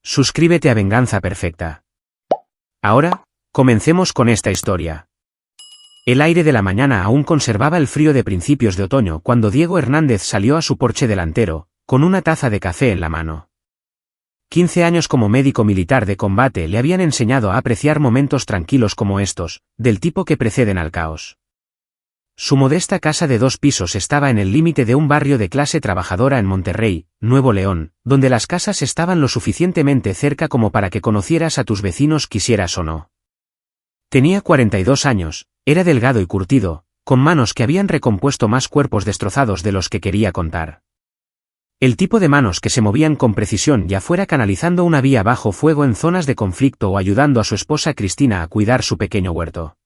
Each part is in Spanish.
Suscríbete a Venganza Perfecta. Ahora, comencemos con esta historia. El aire de la mañana aún conservaba el frío de principios de otoño cuando Diego Hernández salió a su porche delantero, con una taza de café en la mano. 15 años como médico militar de combate le habían enseñado a apreciar momentos tranquilos como estos, del tipo que preceden al caos. Su modesta casa de 2 pisos estaba en el límite de un barrio de clase trabajadora en Monterrey, Nuevo León, donde las casas estaban lo suficientemente cerca como para que conocieras a tus vecinos quisieras o no. Tenía 42 años, era delgado y curtido, con manos que habían recompuesto más cuerpos destrozados de los que quería contar. El tipo de manos que se movían con precisión ya fuera canalizando una vía bajo fuego en zonas de conflicto o ayudando a su esposa Cristina a cuidar su pequeño huerto.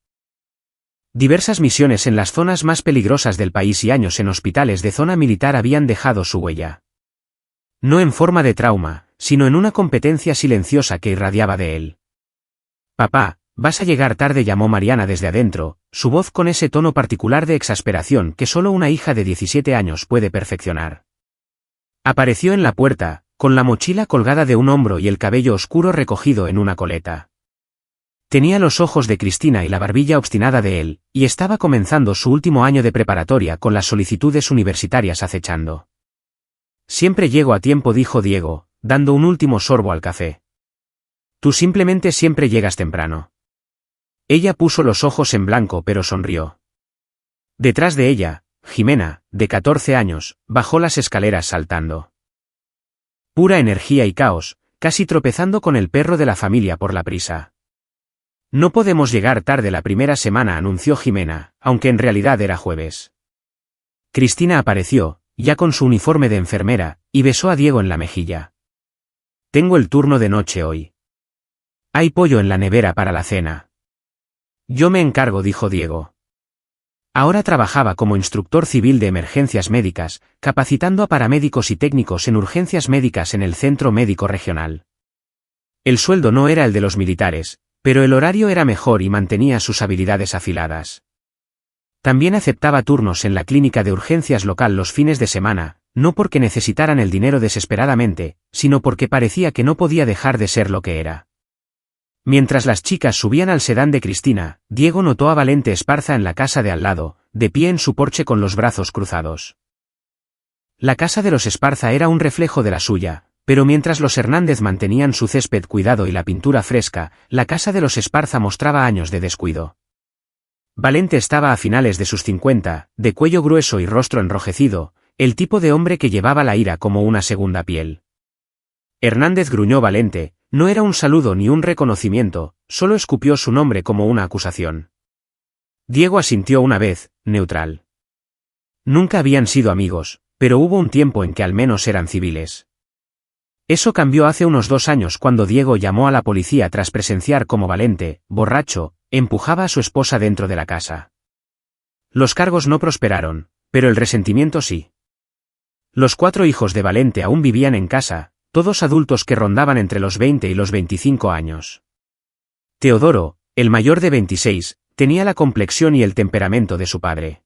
Diversas misiones en las zonas más peligrosas del país y años en hospitales de zona militar habían dejado su huella. No en forma de trauma, sino en una competencia silenciosa que irradiaba de él. «Papá, vas a llegar tarde», llamó Mariana desde adentro, su voz con ese tono particular de exasperación que solo una hija de 17 años puede perfeccionar. Apareció en la puerta, con la mochila colgada de un hombro y el cabello oscuro recogido en una coleta. Tenía los ojos de Cristina y la barbilla obstinada de él, y estaba comenzando su último año de preparatoria con las solicitudes universitarias acechando. «Siempre llego a tiempo», dijo Diego, dando un último sorbo al café. «Tú simplemente siempre llegas temprano». Ella puso los ojos en blanco pero sonrió. Detrás de ella, Jimena, de 14 años, bajó las escaleras saltando. Pura energía y caos, casi tropezando con el perro de la familia por la prisa. «No podemos llegar tarde la primera semana», anunció Jimena, aunque en realidad era jueves. Cristina apareció, ya con su uniforme de enfermera, y besó a Diego en la mejilla. «Tengo el turno de noche hoy. Hay pollo en la nevera para la cena». «Yo me encargo», dijo Diego. Ahora trabajaba como instructor civil de emergencias médicas, capacitando a paramédicos y técnicos en urgencias médicas en el Centro Médico Regional. El sueldo no era el de los militares, pero el horario era mejor y mantenía sus habilidades afiladas. También aceptaba turnos en la clínica de urgencias local los fines de semana, no porque necesitaran el dinero desesperadamente, sino porque parecía que no podía dejar de ser lo que era. Mientras las chicas subían al sedán de Cristina, Diego notó a Valente Esparza en la casa de al lado, de pie en su porche con los brazos cruzados. La casa de los Esparza era un reflejo de la suya, pero mientras los Hernández mantenían su césped cuidado y la pintura fresca, la casa de los Esparza mostraba años de descuido. Valente estaba a finales de sus 50, de cuello grueso y rostro enrojecido, el tipo de hombre que llevaba la ira como una segunda piel. «Hernández», gruñó Valente, no era un saludo ni un reconocimiento, solo escupió su nombre como una acusación. Diego asintió una vez, neutral. Nunca habían sido amigos, pero hubo un tiempo en que al menos eran civiles. Eso cambió hace unos 2 años cuando Diego llamó a la policía tras presenciar cómo Valente, borracho, empujaba a su esposa dentro de la casa. Los cargos no prosperaron, pero el resentimiento sí. Los 4 hijos de Valente aún vivían en casa, todos adultos que rondaban entre los 20 y los 25 años. Teodoro, el mayor de 26, tenía la complexión y el temperamento de su padre.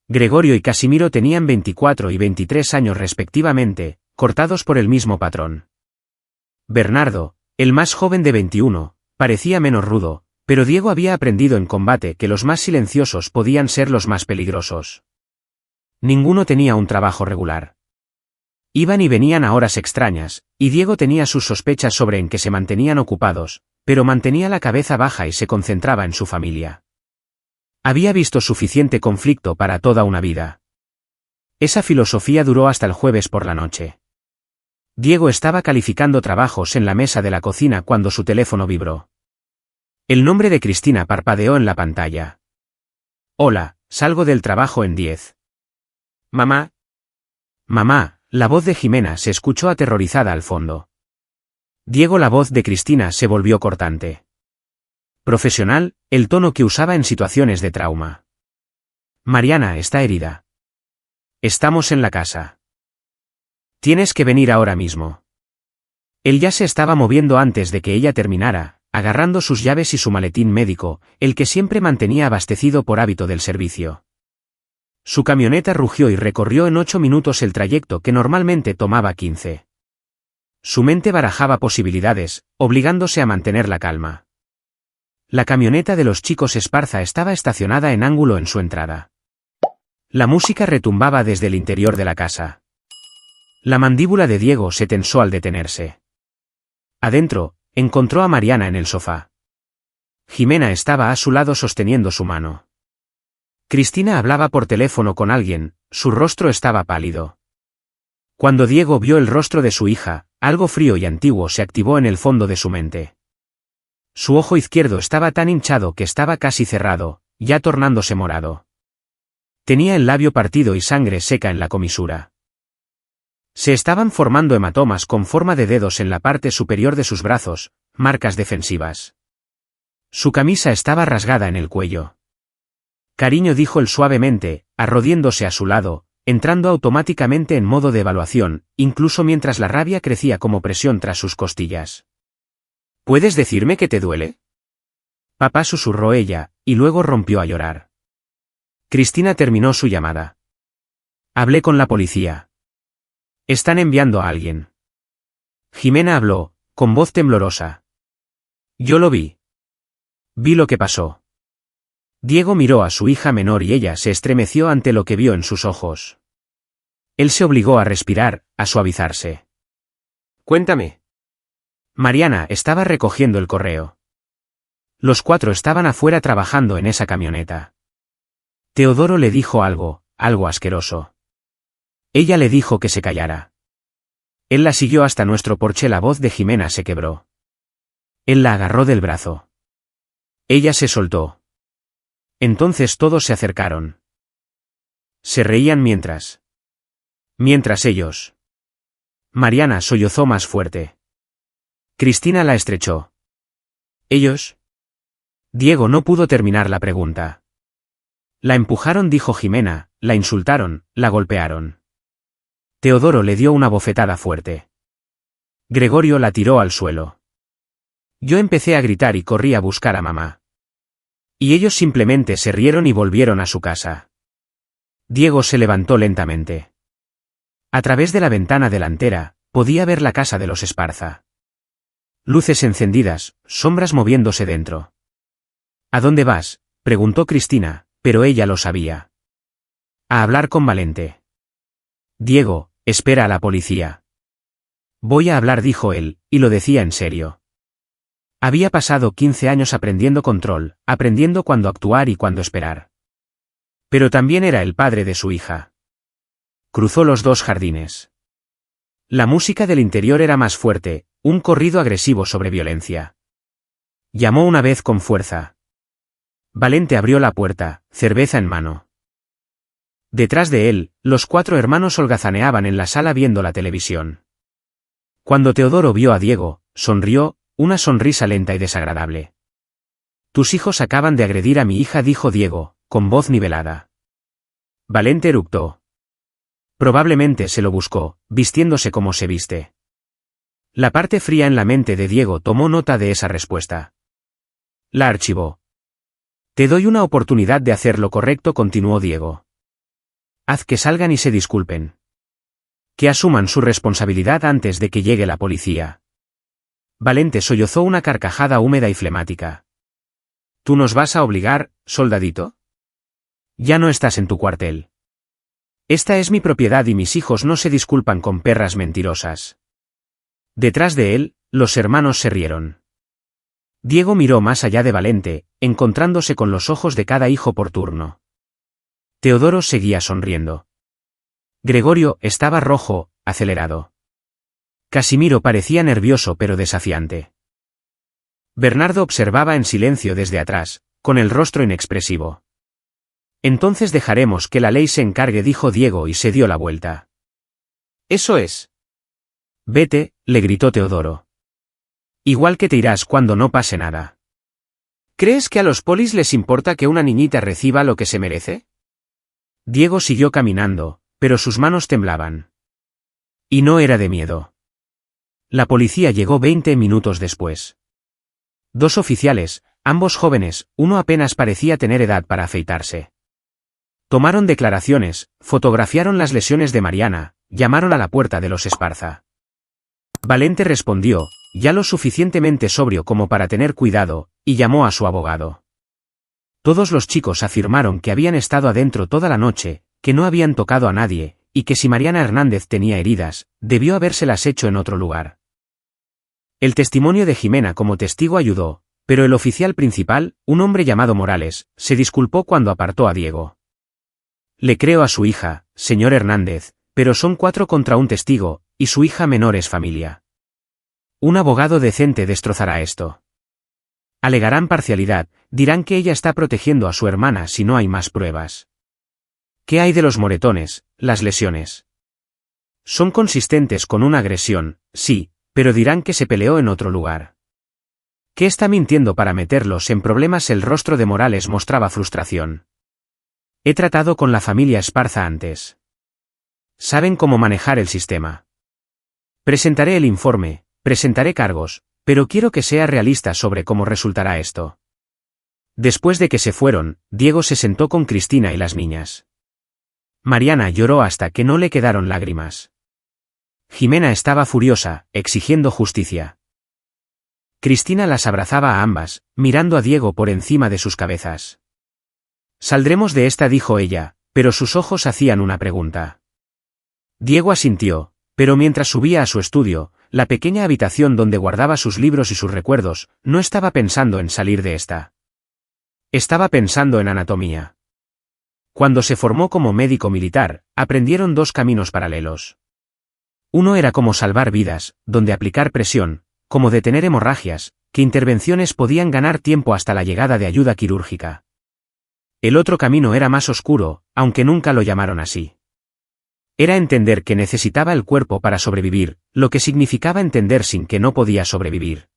Gregorio y Casimiro tenían 24 y 23 años respectivamente, cortados por el mismo patrón. Bernardo, el más joven de 21, parecía menos rudo, pero Diego había aprendido en combate que los más silenciosos podían ser los más peligrosos. Ninguno tenía un trabajo regular. Iban y venían a horas extrañas, y Diego tenía sus sospechas sobre en que se mantenían ocupados, pero mantenía la cabeza baja y se concentraba en su familia. Había visto suficiente conflicto para toda una vida. Esa filosofía duró hasta el jueves por la noche. Diego estaba calificando trabajos en la mesa de la cocina cuando su teléfono vibró. El nombre de Cristina parpadeó en la pantalla. «Hola, salgo del trabajo en 10. «Mamá». «Mamá». La voz de Jimena se escuchó aterrorizada al fondo. Diego, la voz de Cristina se volvió cortante. Profesional, el tono que usaba en situaciones de trauma. «Mariana está herida. Estamos en la casa. Tienes que venir ahora mismo». Él ya se estaba moviendo antes de que ella terminara, agarrando sus llaves y su maletín médico, el que siempre mantenía abastecido por hábito del servicio. Su camioneta rugió y recorrió en 8 minutos el trayecto que normalmente tomaba 15. Su mente barajaba posibilidades, obligándose a mantener la calma. La camioneta de los chicos Esparza estaba estacionada en ángulo en su entrada. La música retumbaba desde el interior de la casa. La mandíbula de Diego se tensó al detenerse. Adentro, encontró a Mariana en el sofá. Jimena estaba a su lado sosteniendo su mano. Cristina hablaba por teléfono con alguien, su rostro estaba pálido. Cuando Diego vio el rostro de su hija, algo frío y antiguo se activó en el fondo de su mente. Su ojo izquierdo estaba tan hinchado que estaba casi cerrado, ya tornándose morado. Tenía el labio partido y sangre seca en la comisura. Se estaban formando hematomas con forma de dedos en la parte superior de sus brazos, marcas defensivas. Su camisa estaba rasgada en el cuello. Cariño, dijo él suavemente, arrodillándose a su lado, entrando automáticamente en modo de evaluación, incluso mientras la rabia crecía como presión tras sus costillas. ¿Puedes decirme que te duele? Papá, susurró ella, y luego rompió a llorar. Cristina terminó su llamada. Hablé con la policía. Están enviando a alguien. Jimena habló, con voz temblorosa. Yo lo vi. Vi lo que pasó. Diego miró a su hija menor y ella se estremeció ante lo que vio en sus ojos. Él se obligó a respirar, a suavizarse. Cuéntame. Mariana estaba recogiendo el correo. Los 4 estaban afuera trabajando en esa camioneta. Teodoro le dijo algo asqueroso. Ella le dijo que se callara. Él la siguió hasta nuestro porche. La voz de Jimena se quebró. Él la agarró del brazo. Ella se soltó. Entonces todos se acercaron. Se reían mientras ellos. Mariana sollozó más fuerte. Cristina la estrechó. ¿Ellos? Diego no pudo terminar la pregunta. La empujaron, dijo Jimena, la insultaron, la golpearon. Teodoro le dio una bofetada fuerte. Gregorio la tiró al suelo. Yo empecé a gritar y corrí a buscar a mamá. Y ellos simplemente se rieron y volvieron a su casa. Diego se levantó lentamente. A través de la ventana delantera, podía ver la casa de los Esparza. Luces encendidas, sombras moviéndose dentro. ¿A dónde vas?, preguntó Cristina, pero ella lo sabía. A hablar con Valente. Diego, espera a la policía. Voy a hablar, dijo él, y lo decía en serio. Había pasado 15 años aprendiendo control, aprendiendo cuándo actuar y cuándo esperar. Pero también era el padre de su hija. Cruzó los 2 jardines. La música del interior era más fuerte, un corrido agresivo sobre violencia. Llamó una vez con fuerza. Valente abrió la puerta, cerveza en mano. Detrás de él, los 4 hermanos holgazaneaban en la sala viendo la televisión. Cuando Teodoro vio a Diego, sonrió, una sonrisa lenta y desagradable. Tus hijos acaban de agredir a mi hija, dijo Diego, con voz nivelada. Valente eructó. Probablemente se lo buscó, vistiéndose como se viste. La parte fría en la mente de Diego tomó nota de esa respuesta. La archivó. Te doy una oportunidad de hacer lo correcto, continuó Diego. Haz que salgan y se disculpen. Que asuman su responsabilidad antes de que llegue la policía. Valente sollozó una carcajada húmeda y flemática. ¿Tú nos vas a obligar, soldadito? Ya no estás en tu cuartel. Esta es mi propiedad y mis hijos no se disculpan con perras mentirosas. Detrás de él, los hermanos se rieron. Diego miró más allá de Valente, encontrándose con los ojos de cada hijo por turno. Teodoro seguía sonriendo. Gregorio estaba rojo, acelerado. Casimiro parecía nervioso pero desafiante. Bernardo observaba en silencio desde atrás, con el rostro inexpresivo. Entonces dejaremos que la ley se encargue, dijo Diego y se dio la vuelta. Eso es. Vete, le gritó Teodoro. Igual que te irás cuando no pase nada. ¿Crees que a los polis les importa que una niñita reciba lo que se merece? Diego siguió caminando, pero sus manos temblaban. Y no era de miedo. La policía llegó 20 minutos después. 2 oficiales, ambos jóvenes, uno apenas parecía tener edad para afeitarse. Tomaron declaraciones, fotografiaron las lesiones de Mariana, llamaron a la puerta de los Esparza. Valente respondió, ya lo suficientemente sobrio como para tener cuidado, y llamó a su abogado. Todos los chicos afirmaron que habían estado adentro toda la noche, que no habían tocado a nadie, y que si Mariana Hernández tenía heridas, debió habérselas hecho en otro lugar. El testimonio de Jimena como testigo ayudó, pero el oficial principal, un hombre llamado Morales, se disculpó cuando apartó a Diego. Le creo a su hija, señor Hernández, pero son 4 contra un testigo, y su hija menor es familia. Un abogado decente destrozará esto. Alegarán parcialidad, dirán que ella está protegiendo a su hermana si no hay más pruebas. ¿Qué hay de los moretones, las lesiones? Son consistentes con una agresión, sí, pero dirán que se peleó en otro lugar. ¿Qué está mintiendo para meterlos en problemas? El rostro de Morales mostraba frustración. He tratado con la familia Esparza antes. Saben cómo manejar el sistema. Presentaré el informe, presentaré cargos, pero quiero que sea realista sobre cómo resultará esto. Después de que se fueron, Diego se sentó con Cristina y las niñas. Mariana lloró hasta que no le quedaron lágrimas. Jimena estaba furiosa, exigiendo justicia. Cristina las abrazaba a ambas, mirando a Diego por encima de sus cabezas. Saldremos de esta, dijo ella, pero sus ojos hacían una pregunta. Diego asintió, pero mientras subía a su estudio, la pequeña habitación donde guardaba sus libros y sus recuerdos, no estaba pensando en salir de esta. Estaba pensando en anatomía. Cuando se formó como médico militar, aprendieron 2 caminos paralelos. Uno era cómo salvar vidas, donde aplicar presión, cómo detener hemorragias, qué intervenciones podían ganar tiempo hasta la llegada de ayuda quirúrgica. El otro camino era más oscuro, aunque nunca lo llamaron así. Era entender que necesitaba el cuerpo para sobrevivir, lo que significaba entender sin que no podía sobrevivir.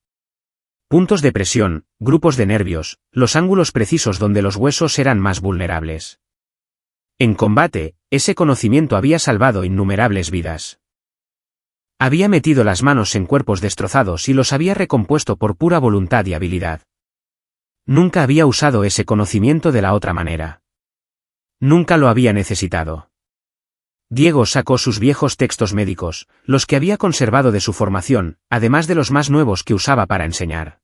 Puntos de presión, grupos de nervios, los ángulos precisos donde los huesos eran más vulnerables. En combate, ese conocimiento había salvado innumerables vidas. Había metido las manos en cuerpos destrozados y los había recompuesto por pura voluntad y habilidad. Nunca había usado ese conocimiento de la otra manera. Nunca lo había necesitado. Diego sacó sus viejos textos médicos, los que había conservado de su formación, además de los más nuevos que usaba para enseñar.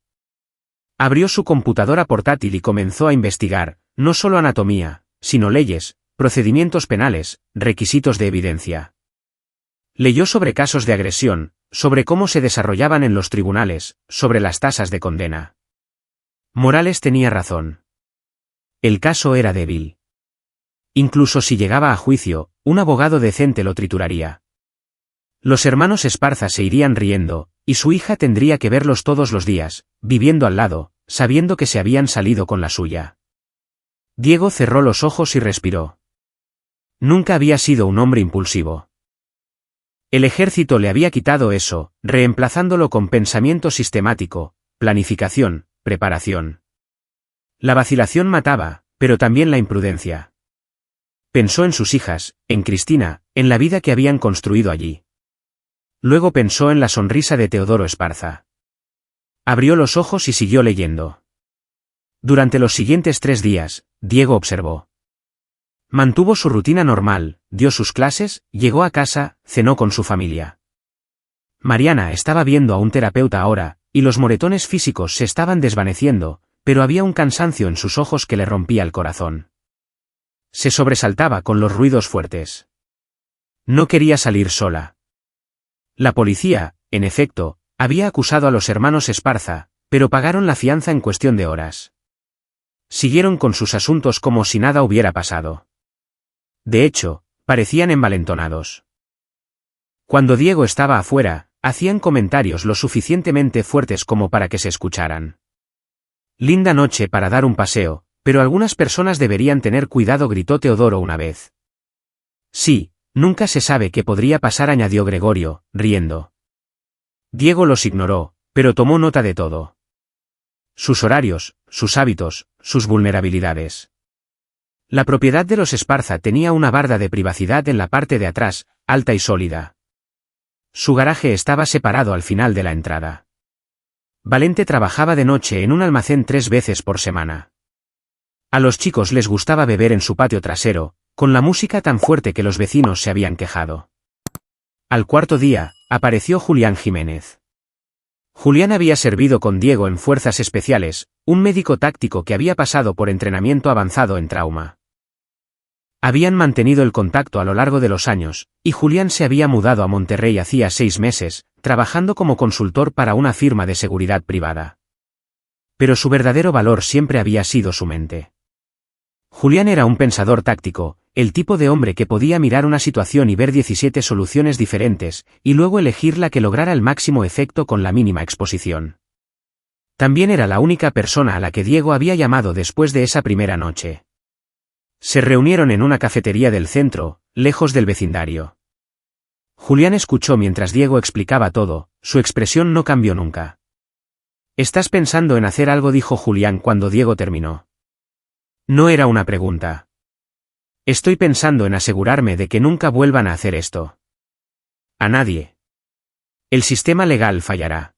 Abrió su computadora portátil y comenzó a investigar, no solo anatomía, sino leyes, procedimientos penales, requisitos de evidencia. Leyó sobre casos de agresión, sobre cómo se desarrollaban en los tribunales, sobre las tasas de condena. Morales tenía razón. El caso era débil. Incluso si llegaba a juicio, un abogado decente lo trituraría. Los hermanos Esparza se irían riendo, y su hija tendría que verlos todos los días, viviendo al lado, sabiendo que se habían salido con la suya. Diego cerró los ojos y respiró. Nunca había sido un hombre impulsivo. El ejército le había quitado eso, reemplazándolo con pensamiento sistemático, planificación, preparación. La vacilación mataba, pero también la imprudencia. Pensó en sus hijas, en Cristina, en la vida que habían construido allí. Luego pensó en la sonrisa de Teodoro Esparza. Abrió los ojos y siguió leyendo. Durante los siguientes 3 días, Diego observó. Mantuvo su rutina normal, dio sus clases, llegó a casa, cenó con su familia. Mariana estaba viendo a un terapeuta ahora, y los moretones físicos se estaban desvaneciendo, pero había un cansancio en sus ojos que le rompía el corazón. Se sobresaltaba con los ruidos fuertes. No quería salir sola. La policía, en efecto, había acusado a los hermanos Esparza, pero pagaron la fianza en cuestión de horas. Siguieron con sus asuntos como si nada hubiera pasado. De hecho, parecían envalentonados. Cuando Diego estaba afuera, hacían comentarios lo suficientemente fuertes como para que se escucharan. Linda noche para dar un paseo, pero algunas personas deberían tener cuidado, gritó Teodoro una vez. Sí, nunca se sabe qué podría pasar, añadió Gregorio, riendo. Diego los ignoró, pero tomó nota de todo. Sus horarios, sus hábitos, sus vulnerabilidades. La propiedad de los Esparza tenía una barda de privacidad en la parte de atrás, alta y sólida. Su garaje estaba separado al final de la entrada. Valente trabajaba de noche en un almacén 3 veces por semana. A los chicos les gustaba beber en su patio trasero, con la música tan fuerte que los vecinos se habían quejado. Al cuarto día, apareció Julián Jiménez. Julián había servido con Diego en Fuerzas Especiales, un médico táctico que había pasado por entrenamiento avanzado en trauma. Habían mantenido el contacto a lo largo de los años, y Julián se había mudado a Monterrey hacía 6 meses, trabajando como consultor para una firma de seguridad privada. Pero su verdadero valor siempre había sido su mente. Julián era un pensador táctico, el tipo de hombre que podía mirar una situación y ver 17 soluciones diferentes, y luego elegir la que lograra el máximo efecto con la mínima exposición. También era la única persona a la que Diego había llamado después de esa primera noche. Se reunieron en una cafetería del centro, lejos del vecindario. Julián escuchó mientras Diego explicaba todo, su expresión no cambió nunca. «¿Estás pensando en hacer algo?», dijo Julián cuando Diego terminó. No era una pregunta. «Estoy pensando en asegurarme de que nunca vuelvan a hacer esto. A nadie. El sistema legal fallará.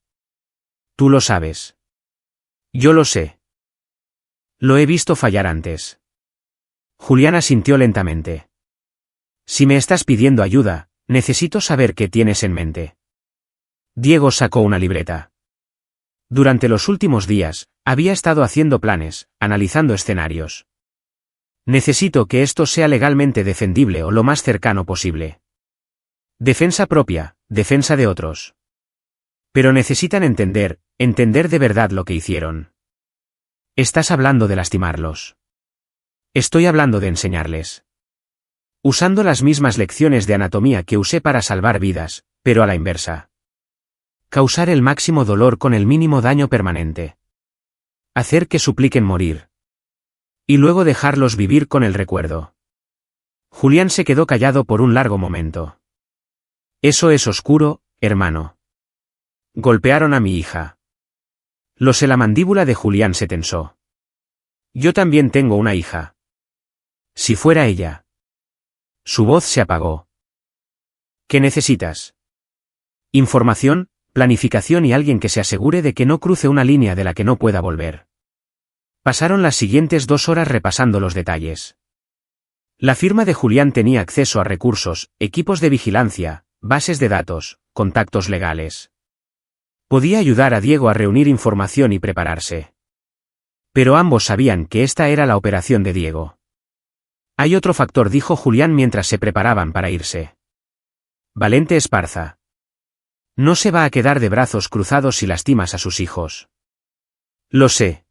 Tú lo sabes. Yo lo sé. Lo he visto fallar antes». Julián asintió lentamente. «Si me estás pidiendo ayuda, necesito saber qué tienes en mente». Diego sacó una libreta. Durante los últimos días, había estado haciendo planes, analizando escenarios. «Necesito que esto sea legalmente defendible o lo más cercano posible. Defensa propia, defensa de otros. Pero necesitan entender de verdad lo que hicieron. Estás hablando de lastimarlos. Estoy hablando de enseñarles. Usando las mismas lecciones de anatomía que usé para salvar vidas, pero a la inversa. Causar el máximo dolor con el mínimo daño permanente. Hacer que supliquen morir. Y luego dejarlos vivir con el recuerdo». Julián se quedó callado por un largo momento. «Eso es oscuro, hermano. Golpearon a mi hija». Lo sé. La mandíbula de Julián se tensó. «Yo también tengo una hija. Si fuera ella». Su voz se apagó. «¿Qué necesitas?» «Información, planificación y alguien que se asegure de que no cruce una línea de la que no pueda volver». Pasaron las siguientes 2 horas repasando los detalles. La firma de Julián tenía acceso a recursos, equipos de vigilancia, bases de datos, contactos legales. Podía ayudar a Diego a reunir información y prepararse. Pero ambos sabían que esta era la operación de Diego. «Hay otro factor», dijo Julián mientras se preparaban para irse. «Valente Esparza. No se va a quedar de brazos cruzados si lastimas a sus hijos». «Lo sé.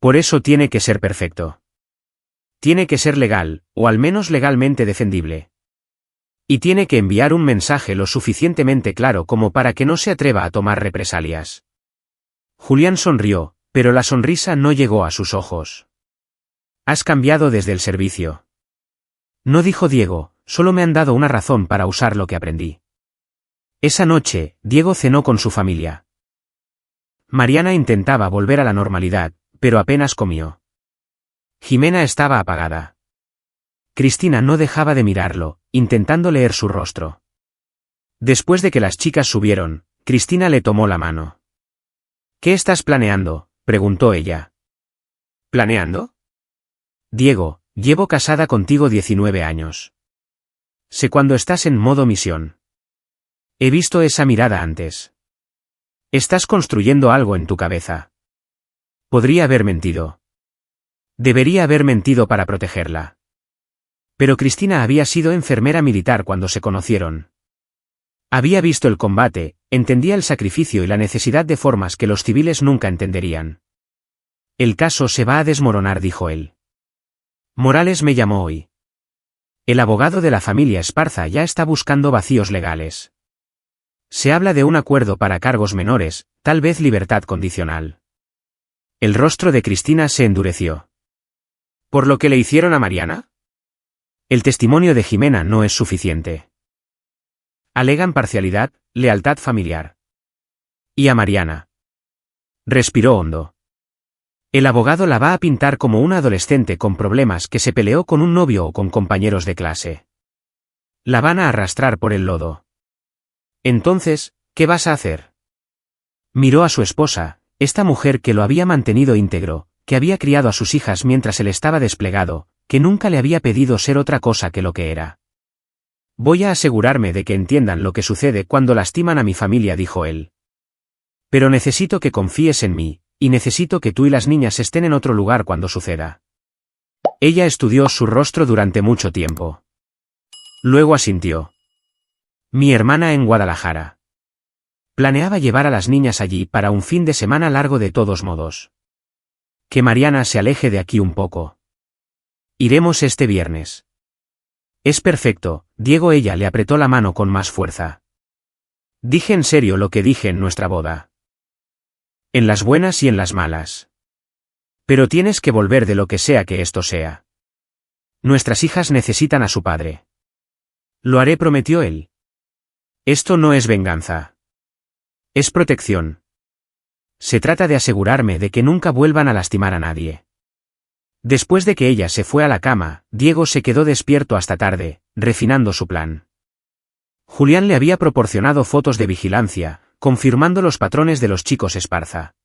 Por eso tiene que ser perfecto. Tiene que ser legal, o al menos legalmente defendible. Y tiene que enviar un mensaje lo suficientemente claro como para que no se atreva a tomar represalias». Julián sonrió, pero la sonrisa no llegó a sus ojos. «Has cambiado desde el servicio». «No», dijo Diego, «solo me han dado una razón para usar lo que aprendí». Esa noche, Diego cenó con su familia. Mariana intentaba volver a la normalidad, pero apenas comió. Jimena estaba apagada. Cristina no dejaba de mirarlo, intentando leer su rostro. Después de que las chicas subieron, Cristina le tomó la mano. «¿Qué estás planeando?», preguntó ella. «¿Planeando?». «Diego, llevo casada contigo 19 años. Sé cuando estás en modo misión. He visto esa mirada antes. Estás construyendo algo en tu cabeza. Podría haber mentido. Debería haber mentido para protegerla». Pero Cristina había sido enfermera militar cuando se conocieron. Había visto el combate, entendía el sacrificio y la necesidad de formas que los civiles nunca entenderían. «El caso se va a desmoronar», dijo él. «Morales me llamó hoy. El abogado de la familia Esparza ya está buscando vacíos legales. Se habla de un acuerdo para cargos menores, tal vez libertad condicional». El rostro de Cristina se endureció. «¿Por lo que le hicieron a Mariana?». «El testimonio de Jimena no es suficiente. Alegan parcialidad, lealtad familiar. ¿Y a Mariana?». Respiró hondo. «El abogado la va a pintar como una adolescente con problemas que se peleó con un novio o con compañeros de clase. La van a arrastrar por el lodo. Entonces, ¿qué vas a hacer?». Miró a su esposa, esta mujer que lo había mantenido íntegro, que había criado a sus hijas mientras él estaba desplegado, que nunca le había pedido ser otra cosa que lo que era. Voy a asegurarme de que entiendan lo que sucede cuando lastiman a mi familia, dijo él. Pero necesito que confíes en mí, y necesito que tú y las niñas estén en otro lugar cuando suceda. Ella estudió su rostro durante mucho tiempo. Luego asintió. Mi hermana en Guadalajara. Planeaba llevar a las niñas allí para un fin de semana largo de todos modos. Que Mariana se aleje de aquí un poco. Iremos este viernes. Es perfecto, Diego. Ella le apretó la mano con más fuerza. Dije en serio lo que dije en nuestra boda. En las buenas y en las malas. Pero tienes que volver de lo que sea que esto sea. Nuestras hijas necesitan a su padre. Lo haré, prometió él. Esto no es venganza. Es protección. Se trata de asegurarme de que nunca vuelvan a lastimar a nadie. Después de que ella se fue a la cama, Diego se quedó despierto hasta tarde, refinando su plan. Julián le había proporcionado fotos de vigilancia, confirmando los patrones de los chicos Esparza.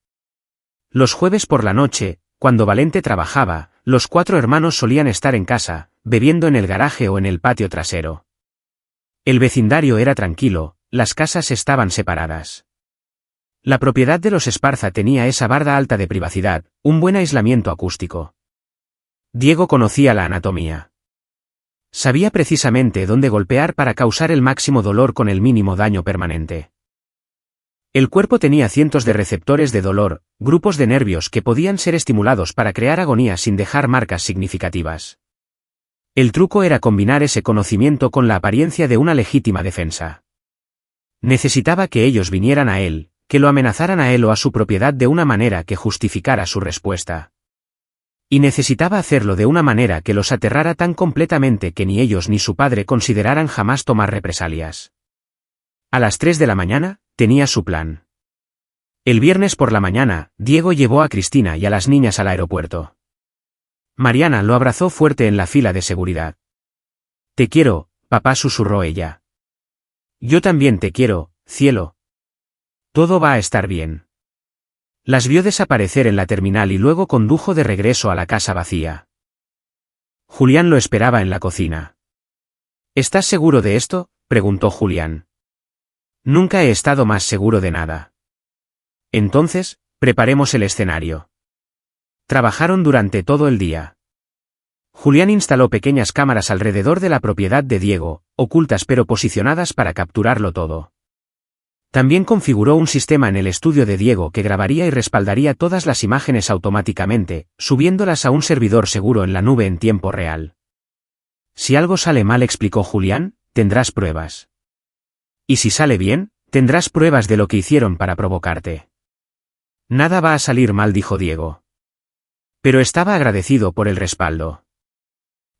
Los jueves por la noche, cuando Valente trabajaba, los 4 hermanos solían estar en casa, bebiendo en el garaje o en el patio trasero. El vecindario era tranquilo, las casas estaban separadas. La propiedad de los Esparza tenía esa barda alta de privacidad, un buen aislamiento acústico. Diego conocía la anatomía. Sabía precisamente dónde golpear para causar el máximo dolor con el mínimo daño permanente. El cuerpo tenía cientos de receptores de dolor, grupos de nervios que podían ser estimulados para crear agonía sin dejar marcas significativas. El truco era combinar ese conocimiento con la apariencia de una legítima defensa. Necesitaba que ellos vinieran a él, que lo amenazaran a él o a su propiedad de una manera que justificara su respuesta. Y necesitaba hacerlo de una manera que los aterrara tan completamente que ni ellos ni su padre consideraran jamás tomar represalias. A las 3 de la mañana, tenía su plan. El viernes por la mañana, Diego llevó a Cristina y a las niñas al aeropuerto. Mariana lo abrazó fuerte en la fila de seguridad. Te quiero, papá, susurró ella. Yo también te quiero, cielo. Todo va a estar bien. Las vio desaparecer en la terminal y luego condujo de regreso a la casa vacía. Julián lo esperaba en la cocina. ¿Estás seguro de esto?, preguntó Julián. Nunca he estado más seguro de nada. Entonces, preparemos el escenario. Trabajaron durante todo el día. Julián instaló pequeñas cámaras alrededor de la propiedad de Diego, ocultas pero posicionadas para capturarlo todo. También configuró un sistema en el estudio de Diego que grabaría y respaldaría todas las imágenes automáticamente, subiéndolas a un servidor seguro en la nube en tiempo real. Si algo sale mal, explicó Julián, tendrás pruebas. Y si sale bien, tendrás pruebas de lo que hicieron para provocarte. Nada va a salir mal, dijo Diego. Pero estaba agradecido por el respaldo.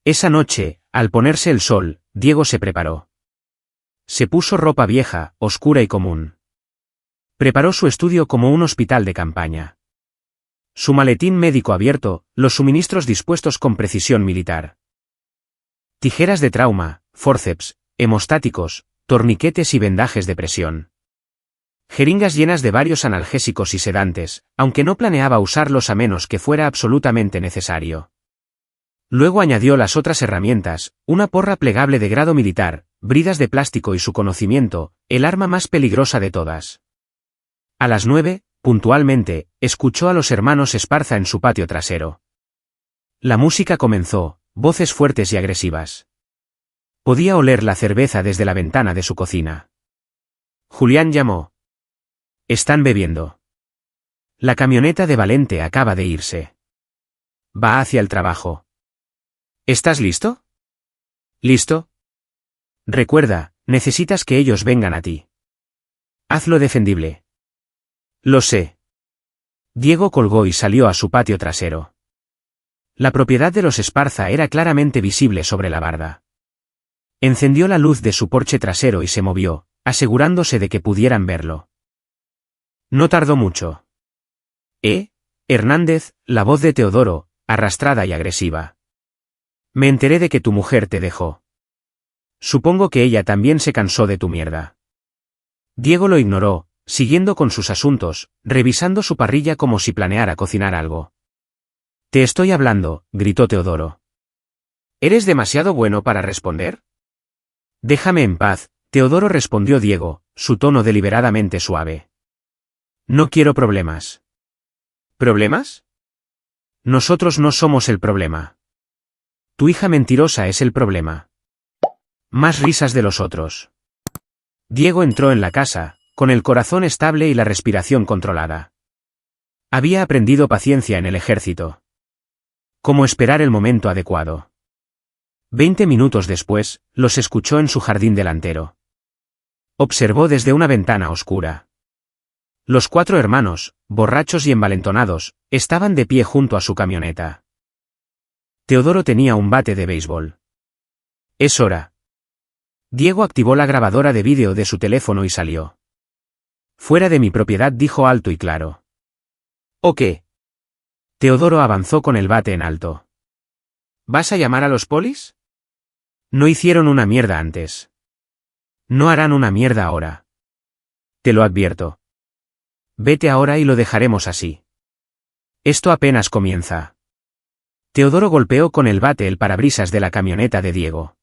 Esa noche, al ponerse el sol, Diego se preparó. Se puso ropa vieja, oscura y común. Preparó su estudio como un hospital de campaña. Su maletín médico abierto, los suministros dispuestos con precisión militar. Tijeras de trauma, forceps, hemostáticos, torniquetes y vendajes de presión. Jeringas llenas de varios analgésicos y sedantes, aunque no planeaba usarlos a menos que fuera absolutamente necesario. Luego añadió las otras herramientas, una porra plegable de grado militar, bridas de plástico y su conocimiento, el arma más peligrosa de todas. A las 9, puntualmente, escuchó a los hermanos Esparza en su patio trasero. La música comenzó, voces fuertes y agresivas. Podía oler la cerveza desde la ventana de su cocina. Julián llamó. Están bebiendo. La camioneta de Valente acaba de irse. Va hacia el trabajo. ¿Estás listo? ¿Listo? Recuerda, necesitas que ellos vengan a ti. Hazlo defendible. Lo sé. Diego colgó y salió a su patio trasero. La propiedad de los Esparza era claramente visible sobre la barda. Encendió la luz de su porche trasero y se movió, asegurándose de que pudieran verlo. No tardó mucho. Hernández, la voz de Teodoro, arrastrada y agresiva. Me enteré de que tu mujer te dejó. Supongo que ella también se cansó de tu mierda. Diego lo ignoró, siguiendo con sus asuntos, revisando su parrilla como si planeara cocinar algo. Te estoy hablando, gritó Teodoro. ¿Eres demasiado bueno para responder? Déjame en paz, Teodoro, respondió Diego, su tono deliberadamente suave. No quiero problemas. ¿Problemas? Nosotros no somos el problema. Tu hija mentirosa es el problema. Más risas de los otros. Diego entró en la casa, con el corazón estable y la respiración controlada. Había aprendido paciencia en el ejército. Cómo esperar el momento adecuado. 20 minutos después, los escuchó en su jardín delantero. Observó desde una ventana oscura. Los 4 hermanos, borrachos y envalentonados, estaban de pie junto a su camioneta. Teodoro tenía un bate de béisbol. Es hora. Diego activó la grabadora de vídeo de su teléfono y salió. Fuera de mi propiedad, dijo alto y claro. ¿O qué? Teodoro avanzó con el bate en alto. ¿Vas a llamar a los polis? No hicieron una mierda antes. No harán una mierda ahora. Te lo advierto. Vete ahora y lo dejaremos así. Esto apenas comienza. Teodoro golpeó con el bate el parabrisas de la camioneta de Diego.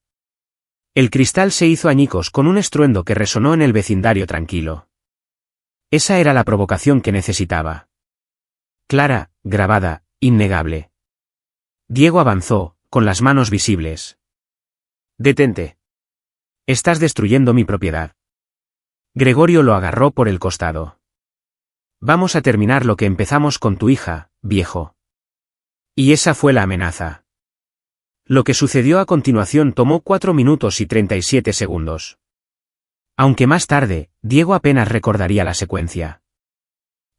El cristal se hizo añicos con un estruendo que resonó en el vecindario tranquilo. Esa era la provocación que necesitaba. Clara, grabada, innegable. Diego avanzó, con las manos visibles. Detente. Estás destruyendo mi propiedad. Gregorio lo agarró por el costado. Vamos a terminar lo que empezamos con tu hija, viejo. Y esa fue la amenaza. Lo que sucedió a continuación tomó 4 minutos y 37 segundos. Aunque más tarde, Diego apenas recordaría la secuencia.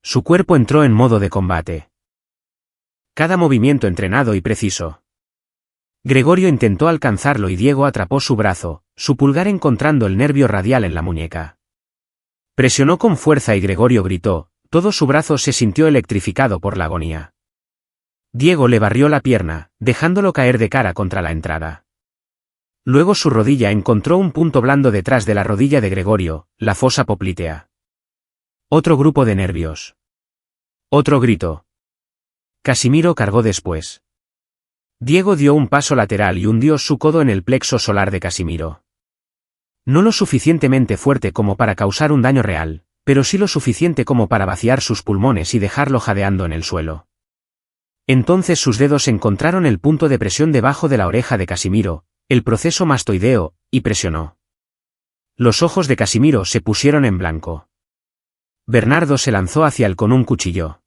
Su cuerpo entró en modo de combate. Cada movimiento entrenado y preciso. Gregorio intentó alcanzarlo y Diego atrapó su brazo, su pulgar encontrando el nervio radial en la muñeca. Presionó con fuerza y Gregorio gritó, todo su brazo se sintió electrificado por la agonía. Diego le barrió la pierna, dejándolo caer de cara contra la entrada. Luego su rodilla encontró un punto blando detrás de la rodilla de Gregorio, la fosa poplitea. Otro grupo de nervios. Otro grito. Casimiro cargó después. Diego dio un paso lateral y hundió su codo en el plexo solar de Casimiro. No lo suficientemente fuerte como para causar un daño real, pero sí lo suficiente como para vaciar sus pulmones y dejarlo jadeando en el suelo. Entonces sus dedos encontraron el punto de presión debajo de la oreja de Casimiro, el proceso mastoideo, y presionó. Los ojos de Casimiro se pusieron en blanco. Bernardo se lanzó hacia él con un cuchillo.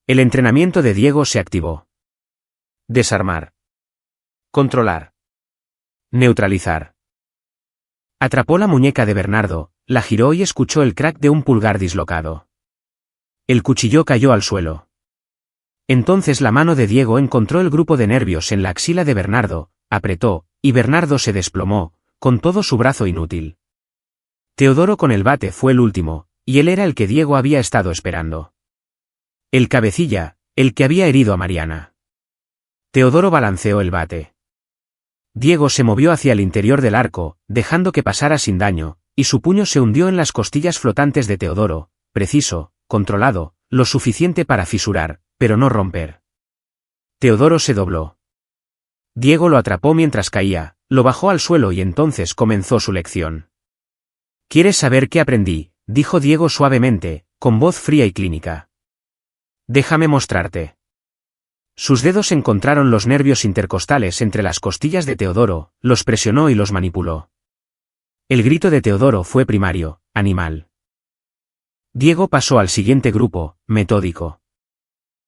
El entrenamiento de Diego se activó. Desarmar. Controlar. Neutralizar. Atrapó la muñeca de Bernardo, la giró y escuchó el crack de un pulgar dislocado. El cuchillo cayó al suelo. Entonces la mano de Diego encontró el grupo de nervios en la axila de Bernardo, apretó, y Bernardo se desplomó, con todo su brazo inútil. Teodoro con el bate fue el último, y él era el que Diego había estado esperando. El cabecilla, el que había herido a Mariana. Teodoro balanceó el bate. Diego se movió hacia el interior del arco, dejando que pasara sin daño, y su puño se hundió en las costillas flotantes de Teodoro, preciso, controlado, lo suficiente para fisurar, pero no romper. Teodoro se dobló. Diego lo atrapó mientras caía, lo bajó al suelo y entonces comenzó su lección. ¿Quieres saber qué aprendí?, dijo Diego suavemente, con voz fría y clínica. Déjame mostrarte. Sus dedos encontraron los nervios intercostales entre las costillas de Teodoro, los presionó y los manipuló. El grito de Teodoro fue primario, animal. Diego pasó al siguiente grupo, metódico.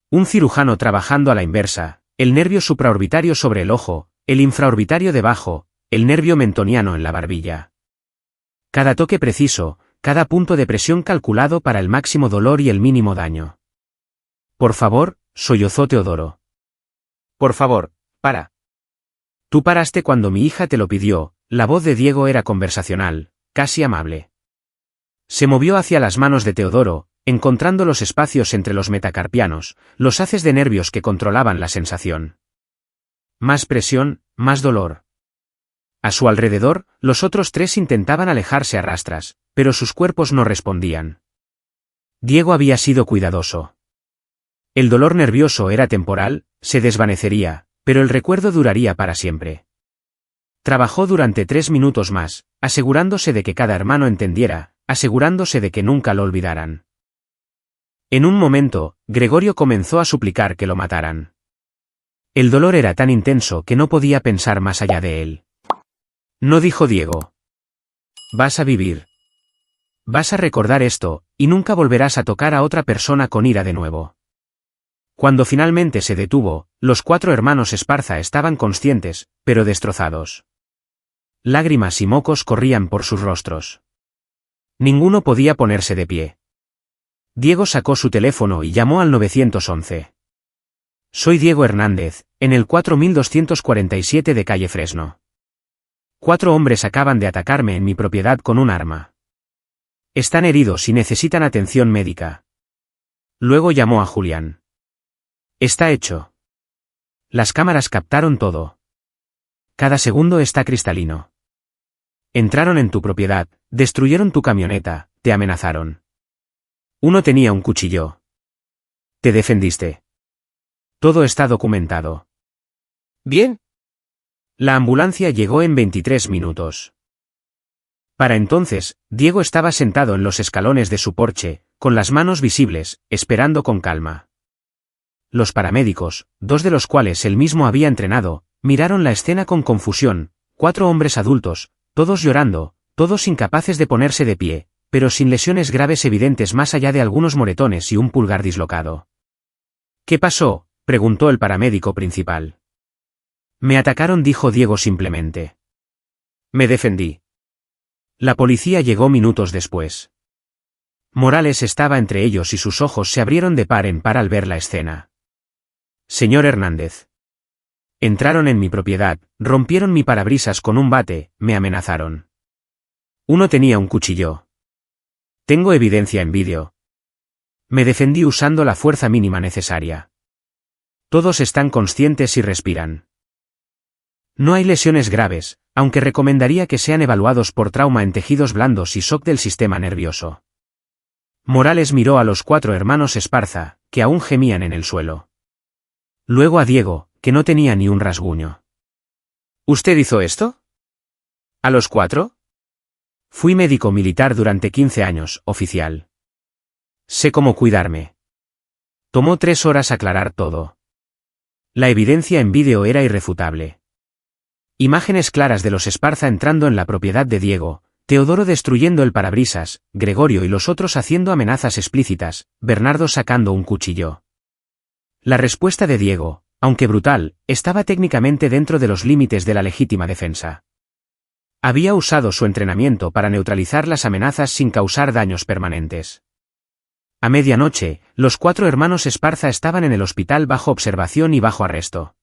Un cirujano trabajando a la inversa, el nervio supraorbitario sobre el ojo, el infraorbitario debajo, el nervio mentoniano en la barbilla. Cada toque preciso, cada punto de presión calculado para el máximo dolor y el mínimo daño. Por favor, sollozó Teodoro. Por favor, para. Tú paraste cuando mi hija te lo pidió, la voz de Diego era conversacional, casi amable. Se movió hacia las manos de Teodoro, encontrando los espacios entre los metacarpianos, los haces de nervios que controlaban la sensación. Más presión, más dolor. A su alrededor, los otros 3 intentaban alejarse a rastras, pero sus cuerpos no respondían. Diego había sido cuidadoso. El dolor nervioso era temporal, se desvanecería, pero el recuerdo duraría para siempre. Trabajó durante 3 minutos más, asegurándose de que cada hermano entendiera, asegurándose de que nunca lo olvidaran. En un momento, Gregorio comenzó a suplicar que lo mataran. El dolor era tan intenso que no podía pensar más allá de él. No, dijo Diego. Vas a vivir. Vas a recordar esto, y nunca volverás a tocar a otra persona con ira de nuevo. Cuando finalmente se detuvo, los 4 hermanos Esparza estaban conscientes, pero destrozados. Lágrimas y mocos corrían por sus rostros. Ninguno podía ponerse de pie. Diego sacó su teléfono y llamó al 911. Soy Diego Hernández, en el 4247 de calle Fresno. 4 hombres acaban de atacarme en mi propiedad con un arma. Están heridos y necesitan atención médica. Luego llamó a Julián. Está hecho. Las cámaras captaron todo. Cada segundo está cristalino. Entraron en tu propiedad, destruyeron tu camioneta, te amenazaron. Uno tenía un cuchillo. Te defendiste. Todo está documentado. Bien. La ambulancia llegó en 23 minutos. Para entonces, Diego estaba sentado en los escalones de su porche, con las manos visibles, esperando con calma. Los paramédicos, 2 de los cuales él mismo había entrenado, miraron la escena con confusión, 4 hombres adultos, todos llorando, todos incapaces de ponerse de pie, pero sin lesiones graves evidentes más allá de algunos moretones y un pulgar dislocado. ¿Qué pasó?, preguntó el paramédico principal. Me atacaron, dijo Diego simplemente. Me defendí. La policía llegó minutos después. Morales estaba entre ellos y sus ojos se abrieron de par en par al ver la escena. Señor Hernández. Entraron en mi propiedad, rompieron mi parabrisas con un bate, me amenazaron. Uno tenía un cuchillo. Tengo evidencia en vídeo. Me defendí usando la fuerza mínima necesaria. Todos están conscientes y respiran. No hay lesiones graves, aunque recomendaría que sean evaluados por trauma en tejidos blandos y shock del sistema nervioso. Morales miró a los 4 hermanos Esparza, que aún gemían en el suelo. Luego a Diego, que no tenía ni un rasguño. ¿Usted hizo esto? ¿A los 4? Fui médico militar durante 15 años, oficial. Sé cómo cuidarme. Tomó 3 horas aclarar todo. La evidencia en vídeo era irrefutable. Imágenes claras de los Esparza entrando en la propiedad de Diego, Teodoro destruyendo el parabrisas, Gregorio y los otros haciendo amenazas explícitas, Bernardo sacando un cuchillo. La respuesta de Diego, aunque brutal, estaba técnicamente dentro de los límites de la legítima defensa. Había usado su entrenamiento para neutralizar las amenazas sin causar daños permanentes. A medianoche, los 4 hermanos Esparza estaban en el hospital bajo observación y bajo arresto.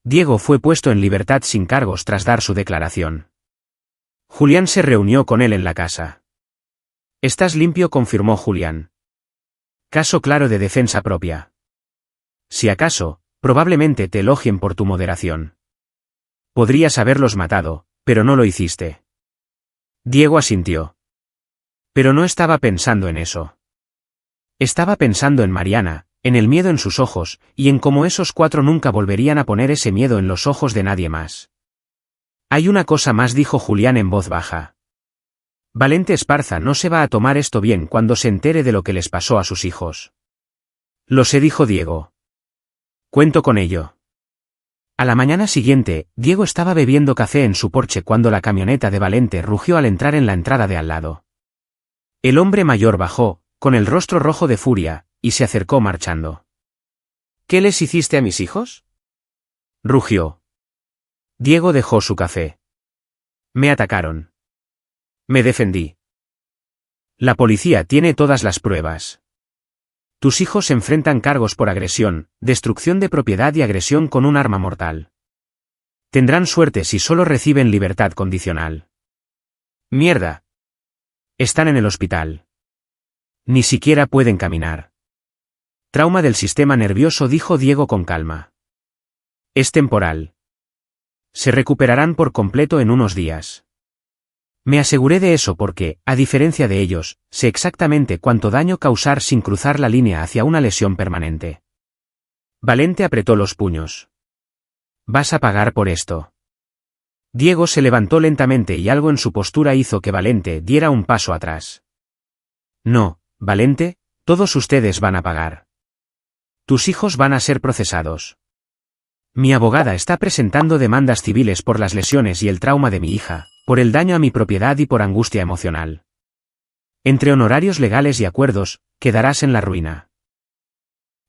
Diego fue puesto en libertad sin cargos tras dar su declaración. Julián se reunió con él en la casa. «Estás limpio», confirmó Julián. Caso claro de defensa propia. Si acaso, probablemente te elogien por tu moderación. Podrías haberlos matado, pero no lo hiciste. Diego asintió. Pero no estaba pensando en eso. Estaba pensando en Mariana, en el miedo en sus ojos, y en cómo esos 4 nunca volverían a poner ese miedo en los ojos de nadie más. Hay una cosa más, dijo Julián en voz baja. Valente Esparza no se va a tomar esto bien cuando se entere de lo que les pasó a sus hijos. Lo sé, dijo Diego. Cuento con ello. A la mañana siguiente, Diego estaba bebiendo café en su porche cuando la camioneta de Valente rugió al entrar en la entrada de al lado. El hombre mayor bajó, con el rostro rojo de furia, y se acercó marchando. ¿Qué les hiciste a mis hijos?, rugió. Diego dejó su café. Me atacaron. Me defendí. La policía tiene todas las pruebas. Tus hijos enfrentan cargos por agresión, destrucción de propiedad y agresión con un arma mortal. Tendrán suerte si solo reciben libertad condicional. Mierda. Están en el hospital. Ni siquiera pueden caminar. Trauma del sistema nervioso, dijo Diego con calma. Es temporal. Se recuperarán por completo en unos días. Me aseguré de eso porque, a diferencia de ellos, sé exactamente cuánto daño causar sin cruzar la línea hacia una lesión permanente. Valente apretó los puños. Vas a pagar por esto. Diego se levantó lentamente y algo en su postura hizo que Valente diera un paso atrás. No, Valente, todos ustedes van a pagar. Tus hijos van a ser procesados. Mi abogada está presentando demandas civiles por las lesiones y el trauma de mi hija, por el daño a mi propiedad y por angustia emocional. Entre honorarios legales y acuerdos, quedarás en la ruina.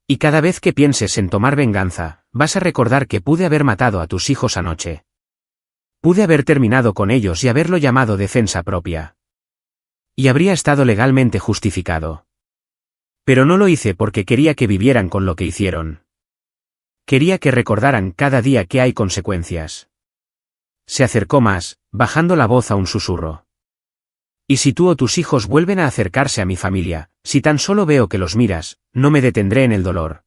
Y cada vez que pienses en tomar venganza, vas a recordar que pude haber matado a tus hijos anoche. Pude haber terminado con ellos y haberlo llamado defensa propia. Y habría estado legalmente justificado. Pero no lo hice porque quería que vivieran con lo que hicieron. Quería que recordaran cada día que hay consecuencias. Se acercó más, bajando la voz a un susurro. Y si tú o tus hijos vuelven a acercarse a mi familia, si tan solo veo que los miras, no me detendré en el dolor.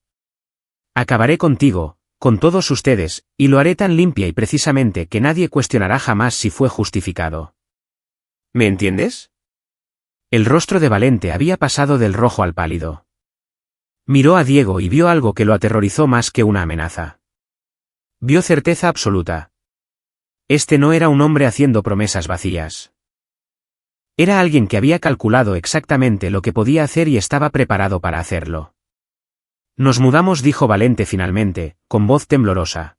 Acabaré contigo, con todos ustedes, y lo haré tan limpia y precisamente que nadie cuestionará jamás si fue justificado. ¿Me entiendes? El rostro de Valente había pasado del rojo al pálido. Miró a Diego y vio algo que lo aterrorizó más que una amenaza. Vio certeza absoluta. Este no era un hombre haciendo promesas vacías. Era alguien que había calculado exactamente lo que podía hacer y estaba preparado para hacerlo. Nos mudamos, dijo Valente finalmente, con voz temblorosa.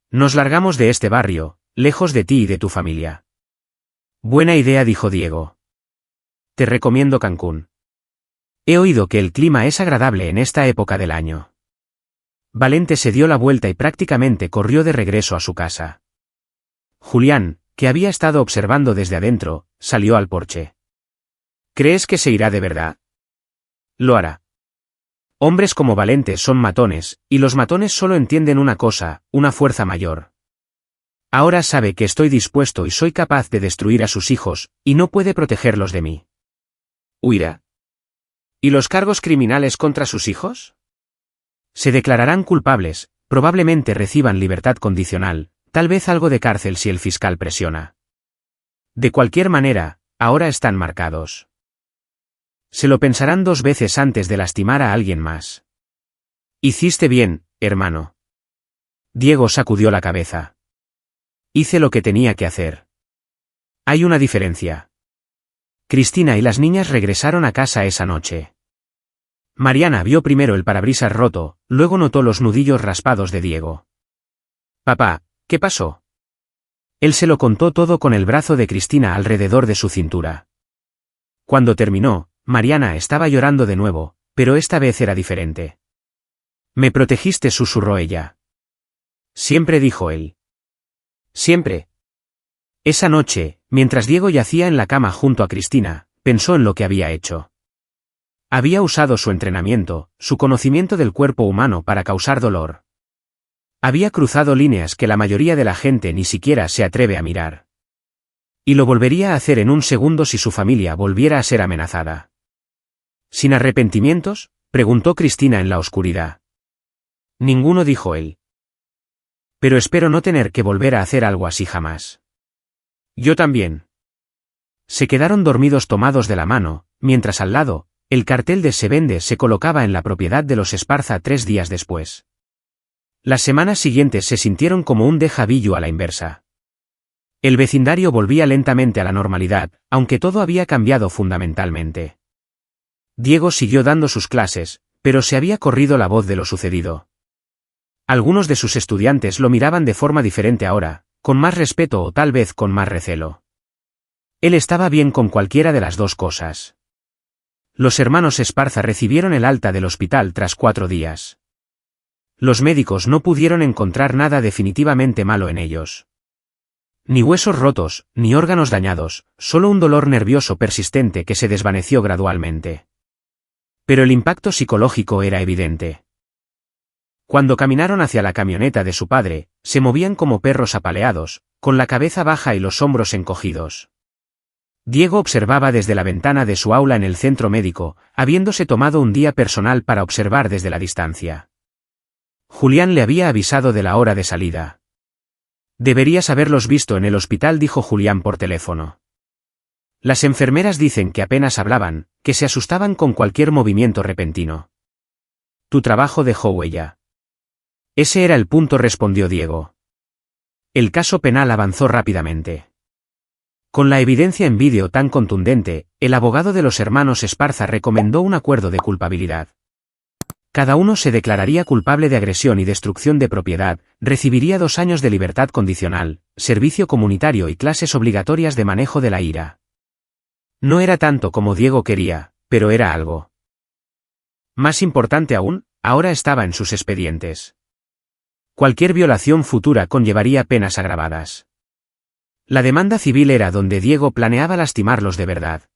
Nos largamos de este barrio, lejos de ti y de tu familia. Buena idea, dijo Diego. Te recomiendo Cancún. He oído que el clima es agradable en esta época del año. Valente se dio la vuelta y prácticamente corrió de regreso a su casa. Julián, que había estado observando desde adentro, salió al porche. ¿Crees que se irá de verdad? Lo hará. Hombres como Valente son matones, y los matones solo entienden una cosa, una fuerza mayor. Ahora sabe que estoy dispuesto y soy capaz de destruir a sus hijos, y no puede protegerlos de mí. ¿Huirá? ¿Y los cargos criminales contra sus hijos? Se declararán culpables, probablemente reciban libertad condicional, tal vez algo de cárcel si el fiscal presiona. De cualquier manera, ahora están marcados. Se lo pensarán 2 veces antes de lastimar a alguien más. Hiciste bien, hermano. Diego sacudió la cabeza. Hice lo que tenía que hacer. Hay una diferencia. Cristina y las niñas regresaron a casa esa noche. Mariana vio primero el parabrisas roto, luego notó los nudillos raspados de Diego. Papá, ¿qué pasó? Él se lo contó todo con el brazo de Cristina alrededor de su cintura. Cuando terminó, Mariana estaba llorando de nuevo, pero esta vez era diferente. Me protegiste, susurró ella. Siempre, dijo él. Siempre. Esa noche, mientras Diego yacía en la cama junto a Cristina, pensó en lo que había hecho. Había usado su entrenamiento, su conocimiento del cuerpo humano para causar dolor. Había cruzado líneas que la mayoría de la gente ni siquiera se atreve a mirar. Y lo volvería a hacer en un segundo si su familia volviera a ser amenazada. ¿Sin arrepentimientos?, preguntó Cristina en la oscuridad. Ninguno, dijo él. Pero espero no tener que volver a hacer algo así jamás. Yo también. Se quedaron dormidos tomados de la mano, mientras al lado, el cartel de Se vende se colocaba en la propiedad de los Esparza 3 días después. Las semanas siguientes se sintieron como un déjà vu a la inversa. El vecindario volvía lentamente a la normalidad, aunque todo había cambiado fundamentalmente. Diego siguió dando sus clases, pero se había corrido la voz de lo sucedido. Algunos de sus estudiantes lo miraban de forma diferente ahora, con más respeto o tal vez con más recelo. Él estaba bien con cualquiera de las dos cosas. Los hermanos Esparza recibieron el alta del hospital tras 4 días. Los médicos no pudieron encontrar nada definitivamente malo en ellos. Ni huesos rotos, ni órganos dañados, solo un dolor nervioso persistente que se desvaneció gradualmente. Pero el impacto psicológico era evidente. Cuando caminaron hacia la camioneta de su padre, se movían como perros apaleados, con la cabeza baja y los hombros encogidos. Diego observaba desde la ventana de su aula en el centro médico, habiéndose tomado un día personal para observar desde la distancia. Julián le había avisado de la hora de salida. Deberías haberlos visto en el hospital, dijo Julián por teléfono. Las enfermeras dicen que apenas hablaban, que se asustaban con cualquier movimiento repentino. Tu trabajo dejó huella. Ese era el punto, respondió Diego. El caso penal avanzó rápidamente. Con la evidencia en vídeo tan contundente, el abogado de los hermanos Esparza recomendó un acuerdo de culpabilidad. Cada uno se declararía culpable de agresión y destrucción de propiedad, recibiría 2 años de libertad condicional, servicio comunitario y clases obligatorias de manejo de la ira. No era tanto como Diego quería, pero era algo. Más importante aún, ahora estaba en sus expedientes. Cualquier violación futura conllevaría penas agravadas. La demanda civil era donde Diego planeaba lastimarlos de verdad.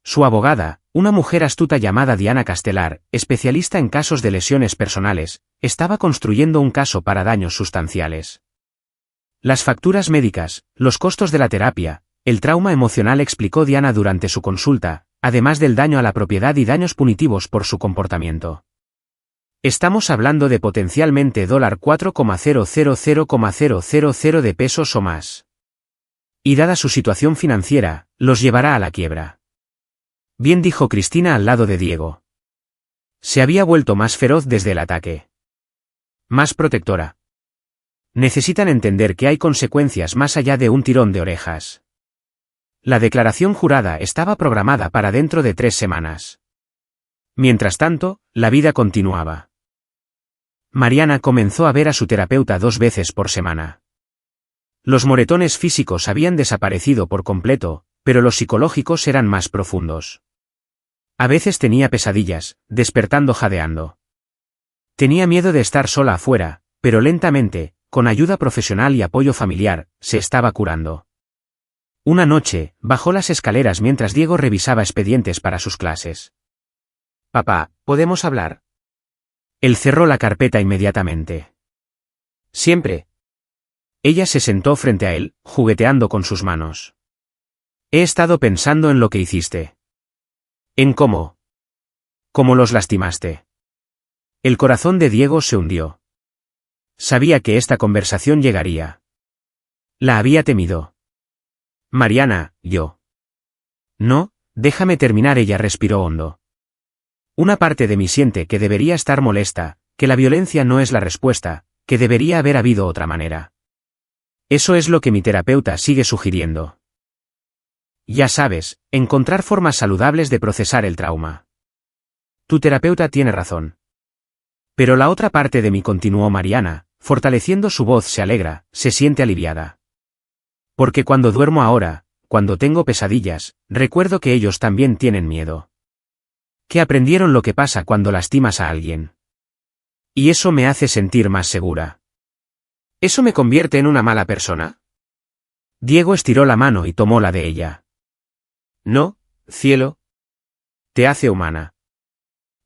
Su abogada, una mujer astuta llamada Diana Castelar, especialista en casos de lesiones personales, estaba construyendo un caso para daños sustanciales. Las facturas médicas, los costos de la terapia, el trauma emocional, explicó Diana durante su consulta, además del daño a la propiedad y daños punitivos por su comportamiento. Estamos hablando de potencialmente $4,000,000 de pesos o más. Y dada su situación financiera, los llevará a la quiebra. Bien, dijo Cristina al lado de Diego. Se había vuelto más feroz desde el ataque. Más protectora. Necesitan entender que hay consecuencias más allá de un tirón de orejas. La declaración jurada estaba programada para dentro de 3 semanas. Mientras tanto, la vida continuaba. Mariana comenzó a ver a su terapeuta 2 veces por semana. Los moretones físicos habían desaparecido por completo, pero los psicológicos eran más profundos. A veces tenía pesadillas, despertando jadeando. Tenía miedo de estar sola afuera, pero lentamente, con ayuda profesional y apoyo familiar, se estaba curando. Una noche, bajó las escaleras mientras Diego revisaba expedientes para sus clases. «Papá, ¿podemos hablar?» Él cerró la carpeta inmediatamente. «Siempre». Ella se sentó frente a él, jugueteando con sus manos. «He estado pensando en lo que hiciste. En cómo los lastimaste». El corazón de Diego se hundió. Sabía que esta conversación llegaría. La había temido. «Mariana, yo». «No, déjame terminar». Ella respiró hondo. «Una parte de mí siente que debería estar molesta, que la violencia no es la respuesta, que debería haber habido otra manera. Eso es lo que mi terapeuta sigue sugiriendo. Ya sabes, encontrar formas saludables de procesar el trauma. Tu terapeuta tiene razón. Pero la otra parte de mí», continuó Mariana, fortaleciendo su voz, «se alegra, se siente aliviada. Porque cuando duermo ahora, cuando tengo pesadillas, recuerdo que ellos también tienen miedo. Que aprendieron lo que pasa cuando lastimas a alguien. Y eso me hace sentir más segura». ¿Eso me convierte en una mala persona? Diego estiró la mano y tomó la de ella. No, cielo. Te hace humana.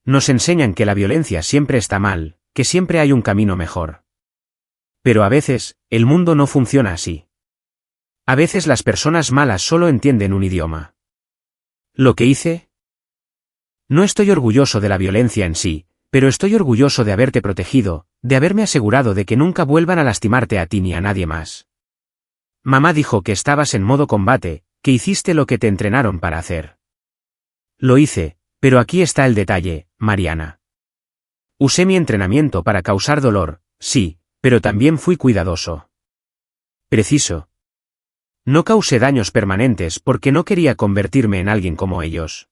Nos enseñan que la violencia siempre está mal, que siempre hay un camino mejor. Pero a veces, el mundo no funciona así. A veces las personas malas solo entienden un idioma. ¿Lo que hice? No estoy orgulloso de la violencia en sí, pero estoy orgulloso de haberte protegido, de haberme asegurado de que nunca vuelvan a lastimarte a ti ni a nadie más. Mamá dijo que estabas en modo combate, que hiciste lo que te entrenaron para hacer. Lo hice, pero aquí está el detalle, Mariana. Usé mi entrenamiento para causar dolor, sí, pero también fui cuidadoso. Preciso. No causé daños permanentes porque no quería convertirme en alguien como ellos.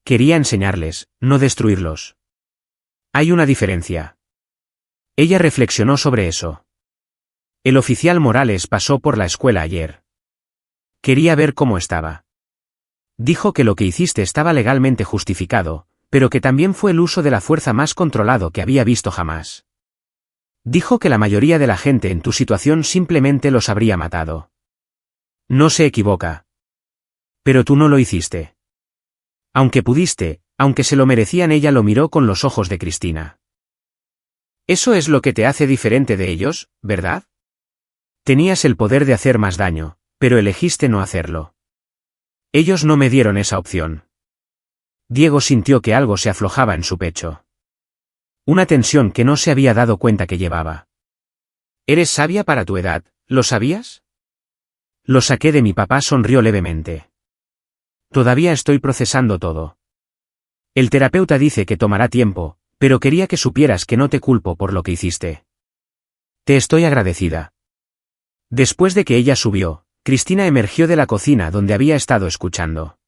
Quería enseñarles, no destruirlos. Hay una diferencia. Ella reflexionó sobre eso. El oficial Morales pasó por la escuela ayer. Quería ver cómo estaba. Dijo que lo que hiciste estaba legalmente justificado, pero que también fue el uso de la fuerza más controlado que había visto jamás. Dijo que la mayoría de la gente en tu situación simplemente los habría matado. No se equivoca. Pero tú no lo hiciste. Aunque pudiste, aunque se lo merecían. Ella lo miró con los ojos de Cristina. Eso es lo que te hace diferente de ellos, ¿verdad? Tenías el poder de hacer más daño, pero elegiste no hacerlo. Ellos no me dieron esa opción. Diego sintió que algo se aflojaba en su pecho. Una tensión que no se había dado cuenta que llevaba. Eres sabia para tu edad, ¿lo sabías? Lo saqué de mi papá. Sonrió levemente. Todavía estoy procesando todo. El terapeuta dice que tomará tiempo, pero quería que supieras que no te culpo por lo que hiciste. Te estoy agradecida. Después de que ella subió, Cristina emergió de la cocina donde había estado escuchando.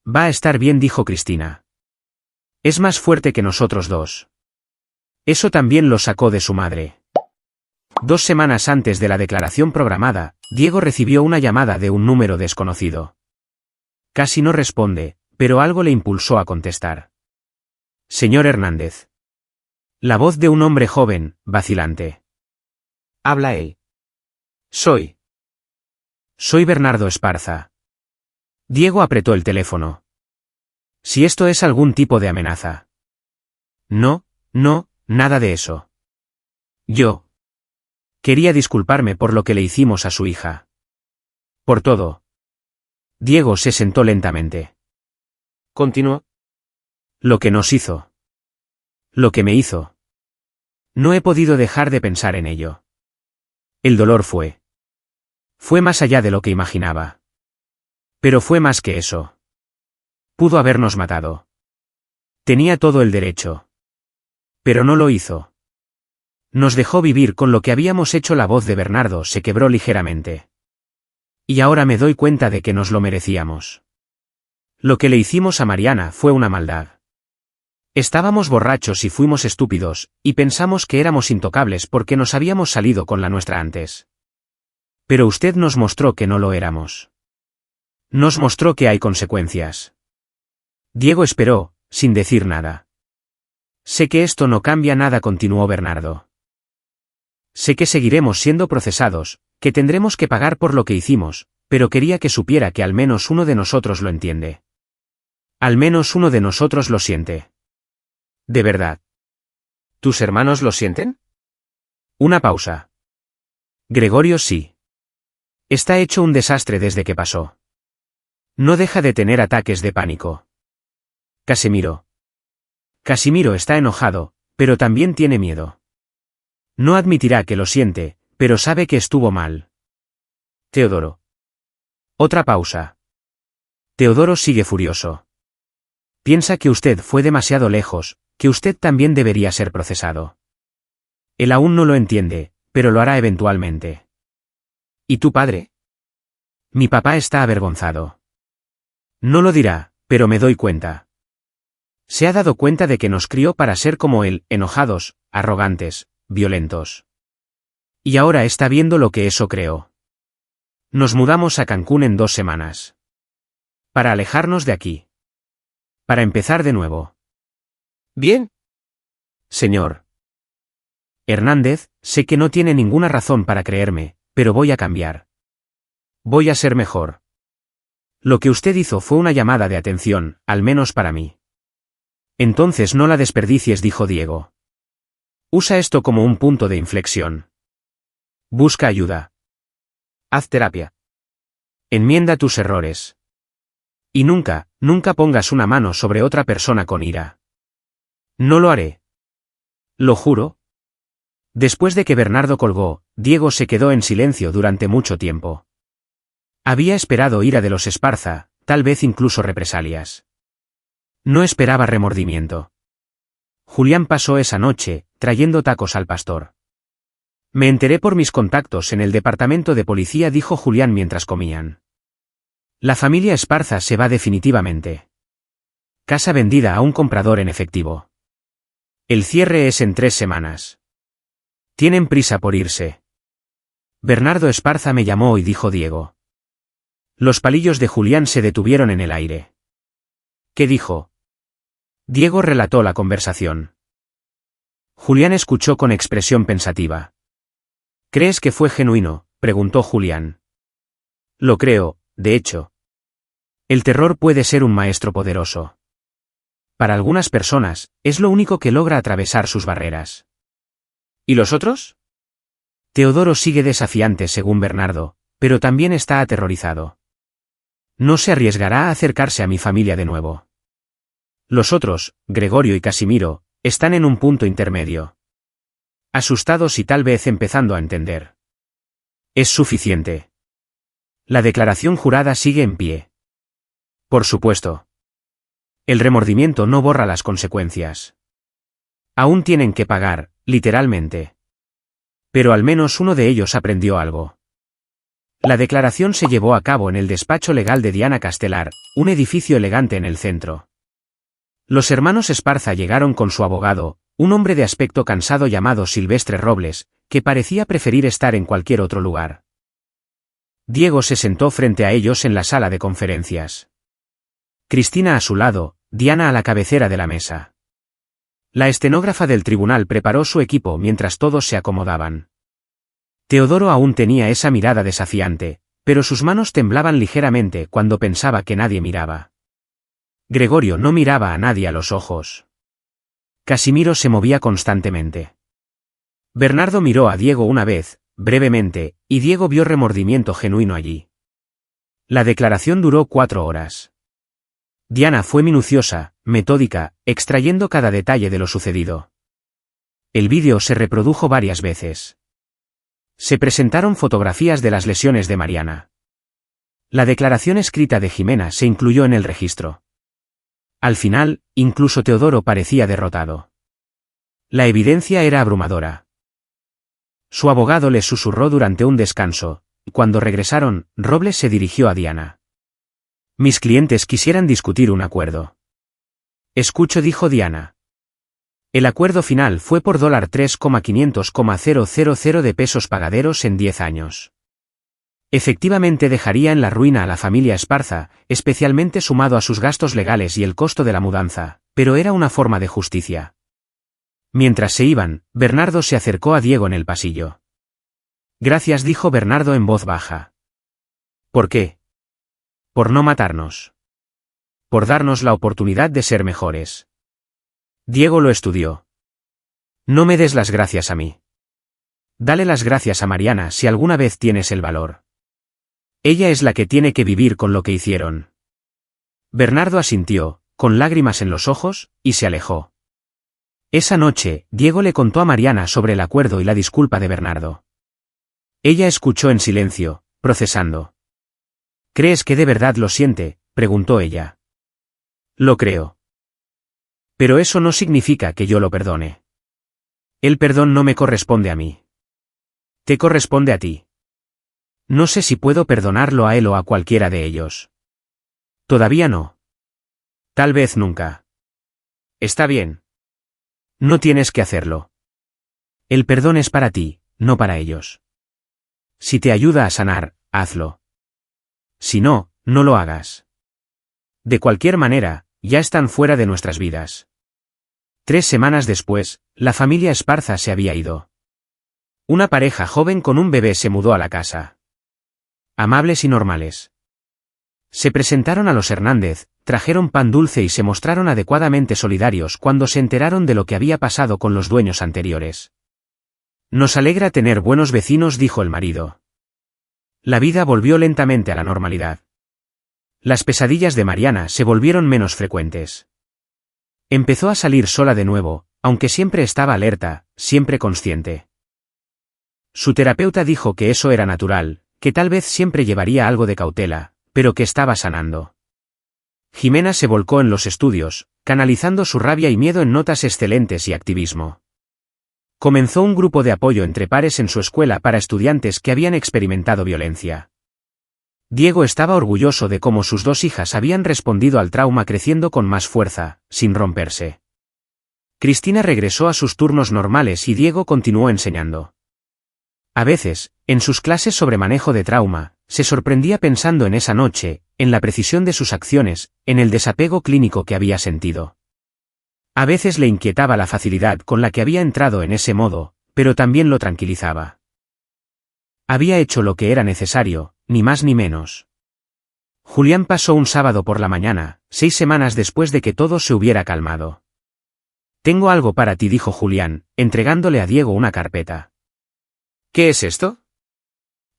Va a estar bien, dijo Cristina. Es más fuerte que nosotros dos. Eso también lo sacó de su madre. 2 semanas antes de la declaración programada, Diego recibió una llamada de un número desconocido. Casi no responde, pero algo le impulsó a contestar. Señor Hernández. La voz de un hombre joven, vacilante. Habla él. Soy Bernardo Esparza. Diego apretó el teléfono. Si esto es algún tipo de amenaza. No, nada de eso. Yo quería disculparme por lo que le hicimos a su hija. Por todo. Diego se sentó lentamente. Continuó. Lo que nos hizo. Lo que me hizo. No he podido dejar de pensar en ello. El dolor fue más allá de lo que imaginaba. Pero fue más que eso. Pudo habernos matado. Tenía todo el derecho. Pero no lo hizo. Nos dejó vivir con lo que habíamos hecho. La voz de Bernardo se quebró ligeramente. Y ahora me doy cuenta de que nos lo merecíamos. Lo que le hicimos a Mariana fue una maldad. Estábamos borrachos y fuimos estúpidos, y pensamos que éramos intocables porque nos habíamos salido con la nuestra antes. Pero usted nos mostró que no lo éramos. Nos mostró que hay consecuencias. Diego esperó, sin decir nada. Sé que esto no cambia nada, continuó Bernardo. Sé que seguiremos siendo procesados, que tendremos que pagar por lo que hicimos, pero quería que supiera que al menos uno de nosotros lo entiende. Al menos uno de nosotros lo siente. ¿De verdad? ¿Tus hermanos lo sienten? Una pausa. Gregorio sí. Está hecho un desastre desde que pasó. No deja de tener ataques de pánico. Casimiro. Casimiro está enojado, pero también tiene miedo. No admitirá que lo siente, pero sabe que estuvo mal. Teodoro. Otra pausa. Teodoro sigue furioso. Piensa que usted fue demasiado lejos, que usted también debería ser procesado. Él aún no lo entiende, pero lo hará eventualmente. ¿Y tu padre? Mi papá está avergonzado. No lo dirá, pero me doy cuenta. Se ha dado cuenta de que nos crió para ser como él, enojados, arrogantes, violentos. Y ahora está viendo lo que eso creó. Nos mudamos a Cancún en 2 semanas. Para alejarnos de aquí. Para empezar de nuevo. Bien. Señor Hernández, sé que no tiene ninguna razón para creerme, pero voy a cambiar. Voy a ser mejor. Lo que usted hizo fue una llamada de atención, al menos para mí. Entonces no la desperdicies, dijo Diego. Usa esto como un punto de inflexión. Busca ayuda. Haz terapia. Enmienda tus errores. Y nunca pongas una mano sobre otra persona con ira. No lo haré. Lo juro. Después de que Bernardo colgó, Diego se quedó en silencio durante mucho tiempo. Había esperado ira de los Esparza, tal vez incluso represalias. No esperaba remordimiento. Julián pasó esa noche, trayendo tacos al pastor. Me enteré por mis contactos en el departamento de policía, dijo Julián mientras comían. La familia Esparza se va definitivamente. Casa vendida a un comprador en efectivo. El cierre es en 3 semanas. Tienen prisa por irse. Bernardo Esparza me llamó y dijo Diego. Los palillos de Julián se detuvieron en el aire. ¿Qué dijo? Diego relató la conversación. Julián escuchó con expresión pensativa. ¿Crees que fue genuino?, preguntó Julián. Lo creo, de hecho. El terror puede ser un maestro poderoso. Para algunas personas, es lo único que logra atravesar sus barreras. ¿Y los otros? Teodoro sigue desafiante según Bernardo, pero también está aterrorizado. No se arriesgará a acercarse a mi familia de nuevo. Los otros, Gregorio y Casimiro, están en un punto intermedio. Asustados y tal vez empezando a entender. Es suficiente. La declaración jurada sigue en pie. Por supuesto. El remordimiento no borra las consecuencias. Aún tienen que pagar, literalmente. Pero al menos uno de ellos aprendió algo. La declaración se llevó a cabo en el despacho legal de Diana Castelar, un edificio elegante en el centro. Los hermanos Esparza llegaron con su abogado, un hombre de aspecto cansado llamado Silvestre Robles, que parecía preferir estar en cualquier otro lugar. Diego se sentó frente a ellos en la sala de conferencias. Cristina a su lado, Diana a la cabecera de la mesa. La estenógrafa del tribunal preparó su equipo mientras todos se acomodaban. Teodoro aún tenía esa mirada desafiante, pero sus manos temblaban ligeramente cuando pensaba que nadie miraba. Gregorio no miraba a nadie a los ojos. Casimiro se movía constantemente. Bernardo miró a Diego una vez, brevemente, y Diego vio remordimiento genuino allí. La declaración duró 4 horas. Diana fue minuciosa, metódica, extrayendo cada detalle de lo sucedido. El vídeo se reprodujo varias veces. Se presentaron fotografías de las lesiones de Mariana. La declaración escrita de Jimena se incluyó en el registro. Al final, incluso Teodoro parecía derrotado. La evidencia era abrumadora. Su abogado les susurró durante un descanso, y cuando regresaron, Robles se dirigió a Diana. Mis clientes quisieran discutir un acuerdo. Escucho, dijo Diana. El acuerdo final fue por $3,500,000 de pesos pagaderos en 10 años. Efectivamente dejaría en la ruina a la familia Esparza, especialmente sumado a sus gastos legales y el costo de la mudanza, pero era una forma de justicia. Mientras se iban, Bernardo se acercó a Diego en el pasillo. Gracias, dijo Bernardo en voz baja. ¿Por qué? Por no matarnos. Por darnos la oportunidad de ser mejores. Diego lo estudió. No me des las gracias a mí. Dale las gracias a Mariana si alguna vez tienes el valor. Ella es la que tiene que vivir con lo que hicieron. Bernardo asintió, con lágrimas en los ojos, y se alejó. Esa noche, Diego le contó a Mariana sobre el acuerdo y la disculpa de Bernardo. Ella escuchó en silencio, procesando. ¿Crees que de verdad lo siente?, preguntó ella. Lo creo. Pero eso no significa que yo lo perdone. El perdón no me corresponde a mí. Te corresponde a ti. No sé si puedo perdonarlo a él o a cualquiera de ellos. Todavía no. Tal vez nunca. Está bien. No tienes que hacerlo. El perdón es para ti, no para ellos. Si te ayuda a sanar, hazlo. Si no, no lo hagas. De cualquier manera, ya están fuera de nuestras vidas. 3 semanas después, la familia Esparza se había ido. Una pareja joven con un bebé se mudó a la casa. Amables y normales. Se presentaron a los Hernández, trajeron pan dulce y se mostraron adecuadamente solidarios cuando se enteraron de lo que había pasado con los dueños anteriores. Nos alegra tener buenos vecinos, dijo el marido. La vida volvió lentamente a la normalidad. Las pesadillas de Mariana se volvieron menos frecuentes. Empezó a salir sola de nuevo, aunque siempre estaba alerta, siempre consciente. Su terapeuta dijo que eso era natural, que tal vez siempre llevaría algo de cautela, pero que estaba sanando. Jimena se volcó en los estudios, canalizando su rabia y miedo en notas excelentes y activismo. Comenzó un grupo de apoyo entre pares en su escuela para estudiantes que habían experimentado violencia. Diego estaba orgulloso de cómo sus 2 hijas habían respondido al trauma creciendo con más fuerza, sin romperse. Cristina regresó a sus turnos normales y Diego continuó enseñando. A veces, en sus clases sobre manejo de trauma, se sorprendía pensando en esa noche, en la precisión de sus acciones, en el desapego clínico que había sentido. A veces le inquietaba la facilidad con la que había entrado en ese modo, pero también lo tranquilizaba. Había hecho lo que era necesario, ni más ni menos. Julián pasó un sábado por la mañana, 6 semanas después de que todo se hubiera calmado. Tengo algo para ti, dijo Julián, entregándole a Diego una carpeta. ¿Qué es esto?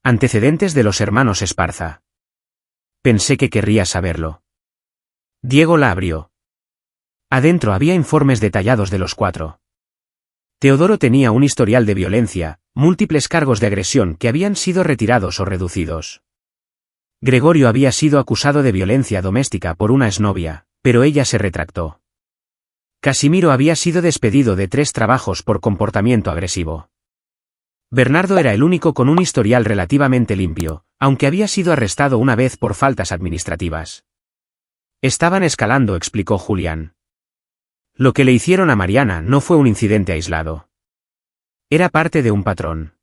Antecedentes de los hermanos Esparza. Pensé que querrías saberlo. Diego la abrió. Adentro había informes detallados de los 4. Teodoro tenía un historial de violencia, múltiples cargos de agresión que habían sido retirados o reducidos. Gregorio había sido acusado de violencia doméstica por una exnovia, pero ella se retractó. Casimiro había sido despedido de 3 trabajos por comportamiento agresivo. Bernardo era el único con un historial relativamente limpio, aunque había sido arrestado una vez por faltas administrativas. Estaban escalando, explicó Julián. Lo que le hicieron a Mariana no fue un incidente aislado. Era parte de un patrón.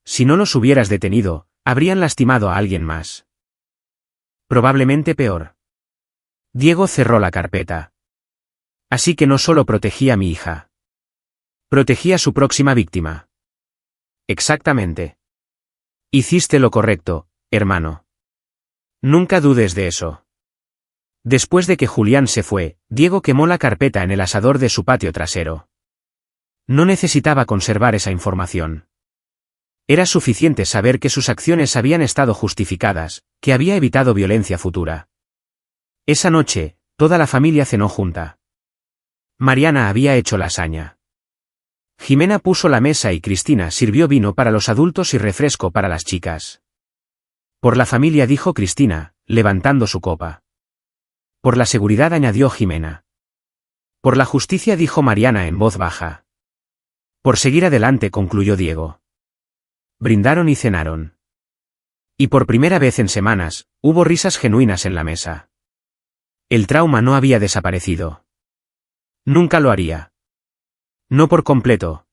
Si no los hubieras detenido, habrían lastimado a alguien más. Probablemente peor. Diego cerró la carpeta. Así que no solo protegía a mi hija. Protegía a su próxima víctima. Exactamente. Hiciste lo correcto, hermano. Nunca dudes de eso. Después de que Julián se fue, Diego quemó la carpeta en el asador de su patio trasero. No necesitaba conservar esa información. Era suficiente saber que sus acciones habían estado justificadas, que había evitado violencia futura. Esa noche, toda la familia cenó junta. Mariana había hecho lasaña. Jimena puso la mesa y Cristina sirvió vino para los adultos y refresco para las chicas. Por la familia, dijo Cristina, levantando su copa. Por la seguridad, añadió Jimena. Por la justicia, dijo Mariana en voz baja. Por seguir adelante, concluyó Diego. Brindaron y cenaron. Y por primera vez en semanas, hubo risas genuinas en la mesa. El trauma no había desaparecido. Nunca lo haría. No por completo.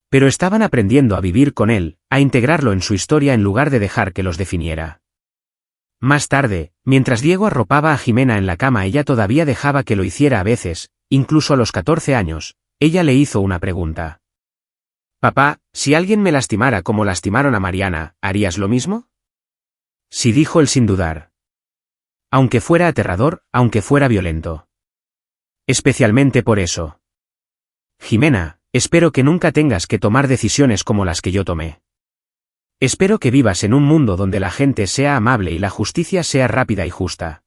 Pero estaban aprendiendo a vivir con él, a integrarlo en su historia en lugar de dejar que los definiera. Más tarde, mientras Diego arropaba a Jimena en la cama, ella todavía dejaba que lo hiciera a veces, incluso a los 14 años, ella le hizo una pregunta. Papá, si alguien me lastimara como lastimaron a Mariana, ¿harías lo mismo? Sí, dijo él sin dudar. Aunque fuera aterrador, aunque fuera violento. Especialmente por eso. Jimena, espero que nunca tengas que tomar decisiones como las que yo tomé. Espero que vivas en un mundo donde la gente sea amable y la justicia sea rápida y justa.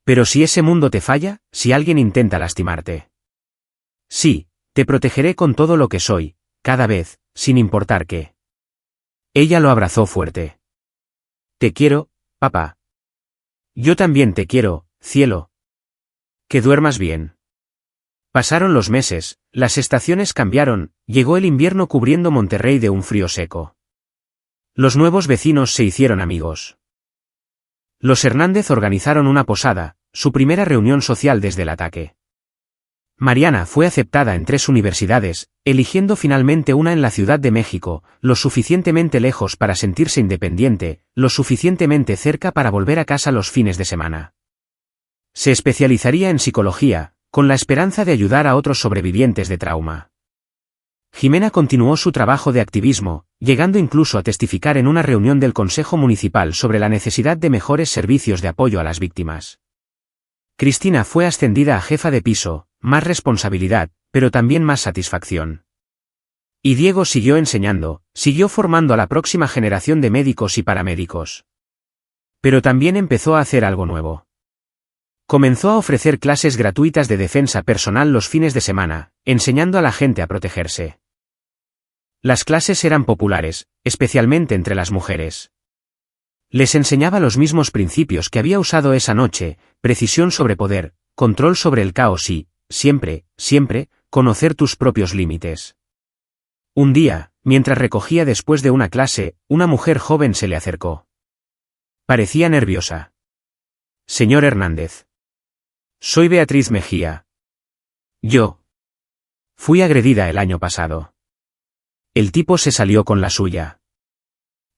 Pero si ese mundo te falla, si alguien intenta lastimarte. Sí, te protegeré con todo lo que soy, cada vez, sin importar qué. Ella lo abrazó fuerte. Te quiero, papá. Yo también te quiero, cielo. Que duermas bien. Pasaron los meses, las estaciones cambiaron, llegó el invierno cubriendo Monterrey de un frío seco. Los nuevos vecinos se hicieron amigos. Los Hernández organizaron una posada, su primera reunión social desde el ataque. Mariana fue aceptada en 3 universidades, eligiendo finalmente una en la Ciudad de México, lo suficientemente lejos para sentirse independiente, lo suficientemente cerca para volver a casa los fines de semana. Se especializaría en psicología, con la esperanza de ayudar a otros sobrevivientes de trauma. Jimena continuó su trabajo de activismo, llegando incluso a testificar en una reunión del Consejo Municipal sobre la necesidad de mejores servicios de apoyo a las víctimas. Cristina fue ascendida a jefa de piso, más responsabilidad, pero también más satisfacción. Y Diego siguió enseñando, siguió formando a la próxima generación de médicos y paramédicos. Pero también empezó a hacer algo nuevo. Comenzó a ofrecer clases gratuitas de defensa personal los fines de semana, enseñando a la gente a protegerse. Las clases eran populares, especialmente entre las mujeres. Les enseñaba los mismos principios que había usado esa noche: precisión sobre poder, control sobre el caos y, siempre, conocer tus propios límites. Un día, mientras recogía después de una clase, una mujer joven se le acercó. Parecía nerviosa. Señor Hernández. Soy Beatriz Mejía. Yo. Fui agredida el año pasado. El tipo se salió con la suya.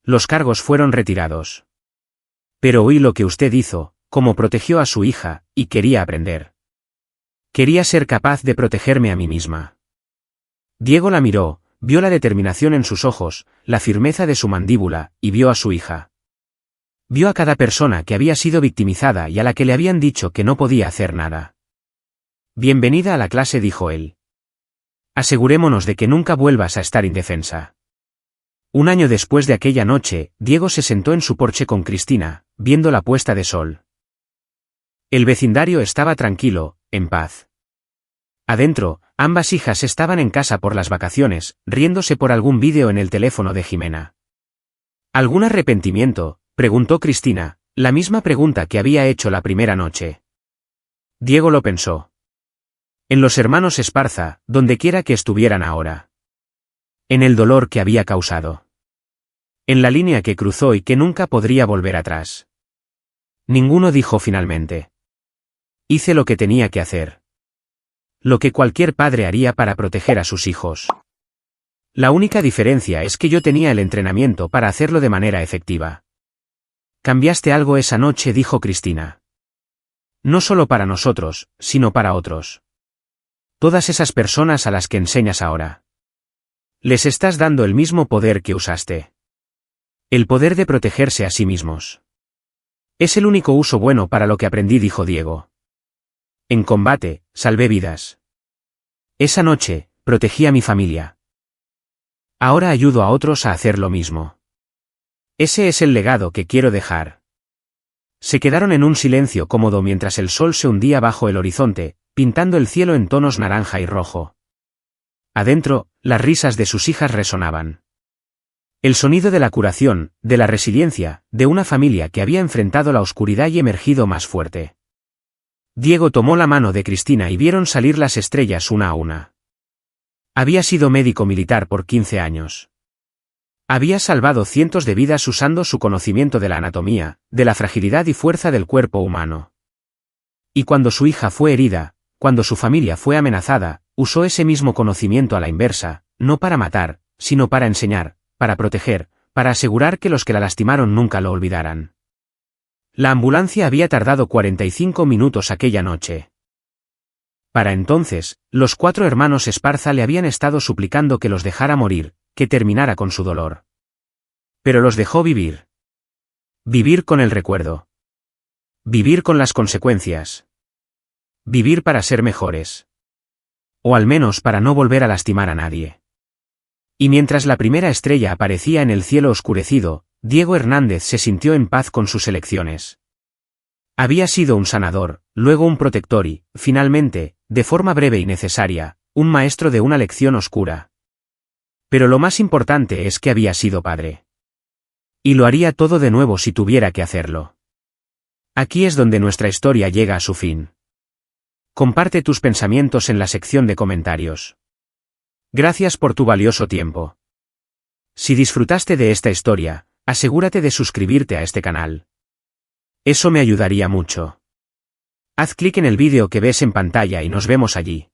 Los cargos fueron retirados. Pero oí lo que usted hizo, cómo protegió a su hija, y quería aprender. Quería ser capaz de protegerme a mí misma. Diego la miró, vio la determinación en sus ojos, la firmeza de su mandíbula, y vio a su hija. Vio a cada persona que había sido victimizada y a la que le habían dicho que no podía hacer nada. Bienvenida a la clase, dijo él. Asegurémonos de que nunca vuelvas a estar indefensa. Un año después de aquella noche, Diego se sentó en su porche con Cristina, viendo la puesta de sol. El vecindario estaba tranquilo, en paz. Adentro, ambas hijas estaban en casa por las vacaciones, riéndose por algún vídeo en el teléfono de Jimena. ¿Algún arrepentimiento?, preguntó Cristina, la misma pregunta que había hecho la primera noche. Diego lo pensó. En los hermanos Esparza, donde quiera que estuvieran ahora. En el dolor que había causado. En la línea que cruzó y que nunca podría volver atrás. Ninguno dijo finalmente. Hice lo que tenía que hacer. Lo que cualquier padre haría para proteger a sus hijos. La única diferencia es que yo tenía el entrenamiento para hacerlo de manera efectiva. Cambiaste algo esa noche, dijo Cristina. No solo para nosotros, sino para otros. Todas esas personas a las que enseñas ahora. Les estás dando el mismo poder que usaste. El poder de protegerse a sí mismos. Es el único uso bueno para lo que aprendí, dijo Diego. En combate, salvé vidas. Esa noche, protegí a mi familia. Ahora ayudo a otros a hacer lo mismo. Ese es el legado que quiero dejar. Se quedaron en un silencio cómodo mientras el sol se hundía bajo el horizonte, pintando el cielo en tonos naranja y rojo. Adentro, las risas de sus hijas resonaban. El sonido de la curación, de la resiliencia, de una familia que había enfrentado la oscuridad y emergido más fuerte. Diego tomó la mano de Cristina y vieron salir las estrellas una a una. Había sido médico militar por 15 años. Había salvado cientos de vidas usando su conocimiento de la anatomía, de la fragilidad y fuerza del cuerpo humano. Y cuando su hija fue herida, cuando su familia fue amenazada, usó ese mismo conocimiento a la inversa, no para matar, sino para enseñar, para proteger, para asegurar que los que la lastimaron nunca lo olvidaran. La ambulancia había tardado 45 minutos aquella noche. Para entonces, los 4 hermanos Esparza le habían estado suplicando que los dejara morir, que terminara con su dolor. Pero los dejó vivir. Vivir con el recuerdo. Vivir con las consecuencias. Vivir para ser mejores. O al menos para no volver a lastimar a nadie. Y mientras la primera estrella aparecía en el cielo oscurecido, Diego Hernández se sintió en paz con sus elecciones. Había sido un sanador, luego un protector y, finalmente, de forma breve y necesaria, un maestro de una lección oscura. Pero lo más importante es que había sido padre. Y lo haría todo de nuevo si tuviera que hacerlo. Aquí es donde nuestra historia llega a su fin. Comparte tus pensamientos en la sección de comentarios. Gracias por tu valioso tiempo. Si disfrutaste de esta historia, asegúrate de suscribirte a este canal. Eso me ayudaría mucho. Haz clic en el vídeo que ves en pantalla y nos vemos allí.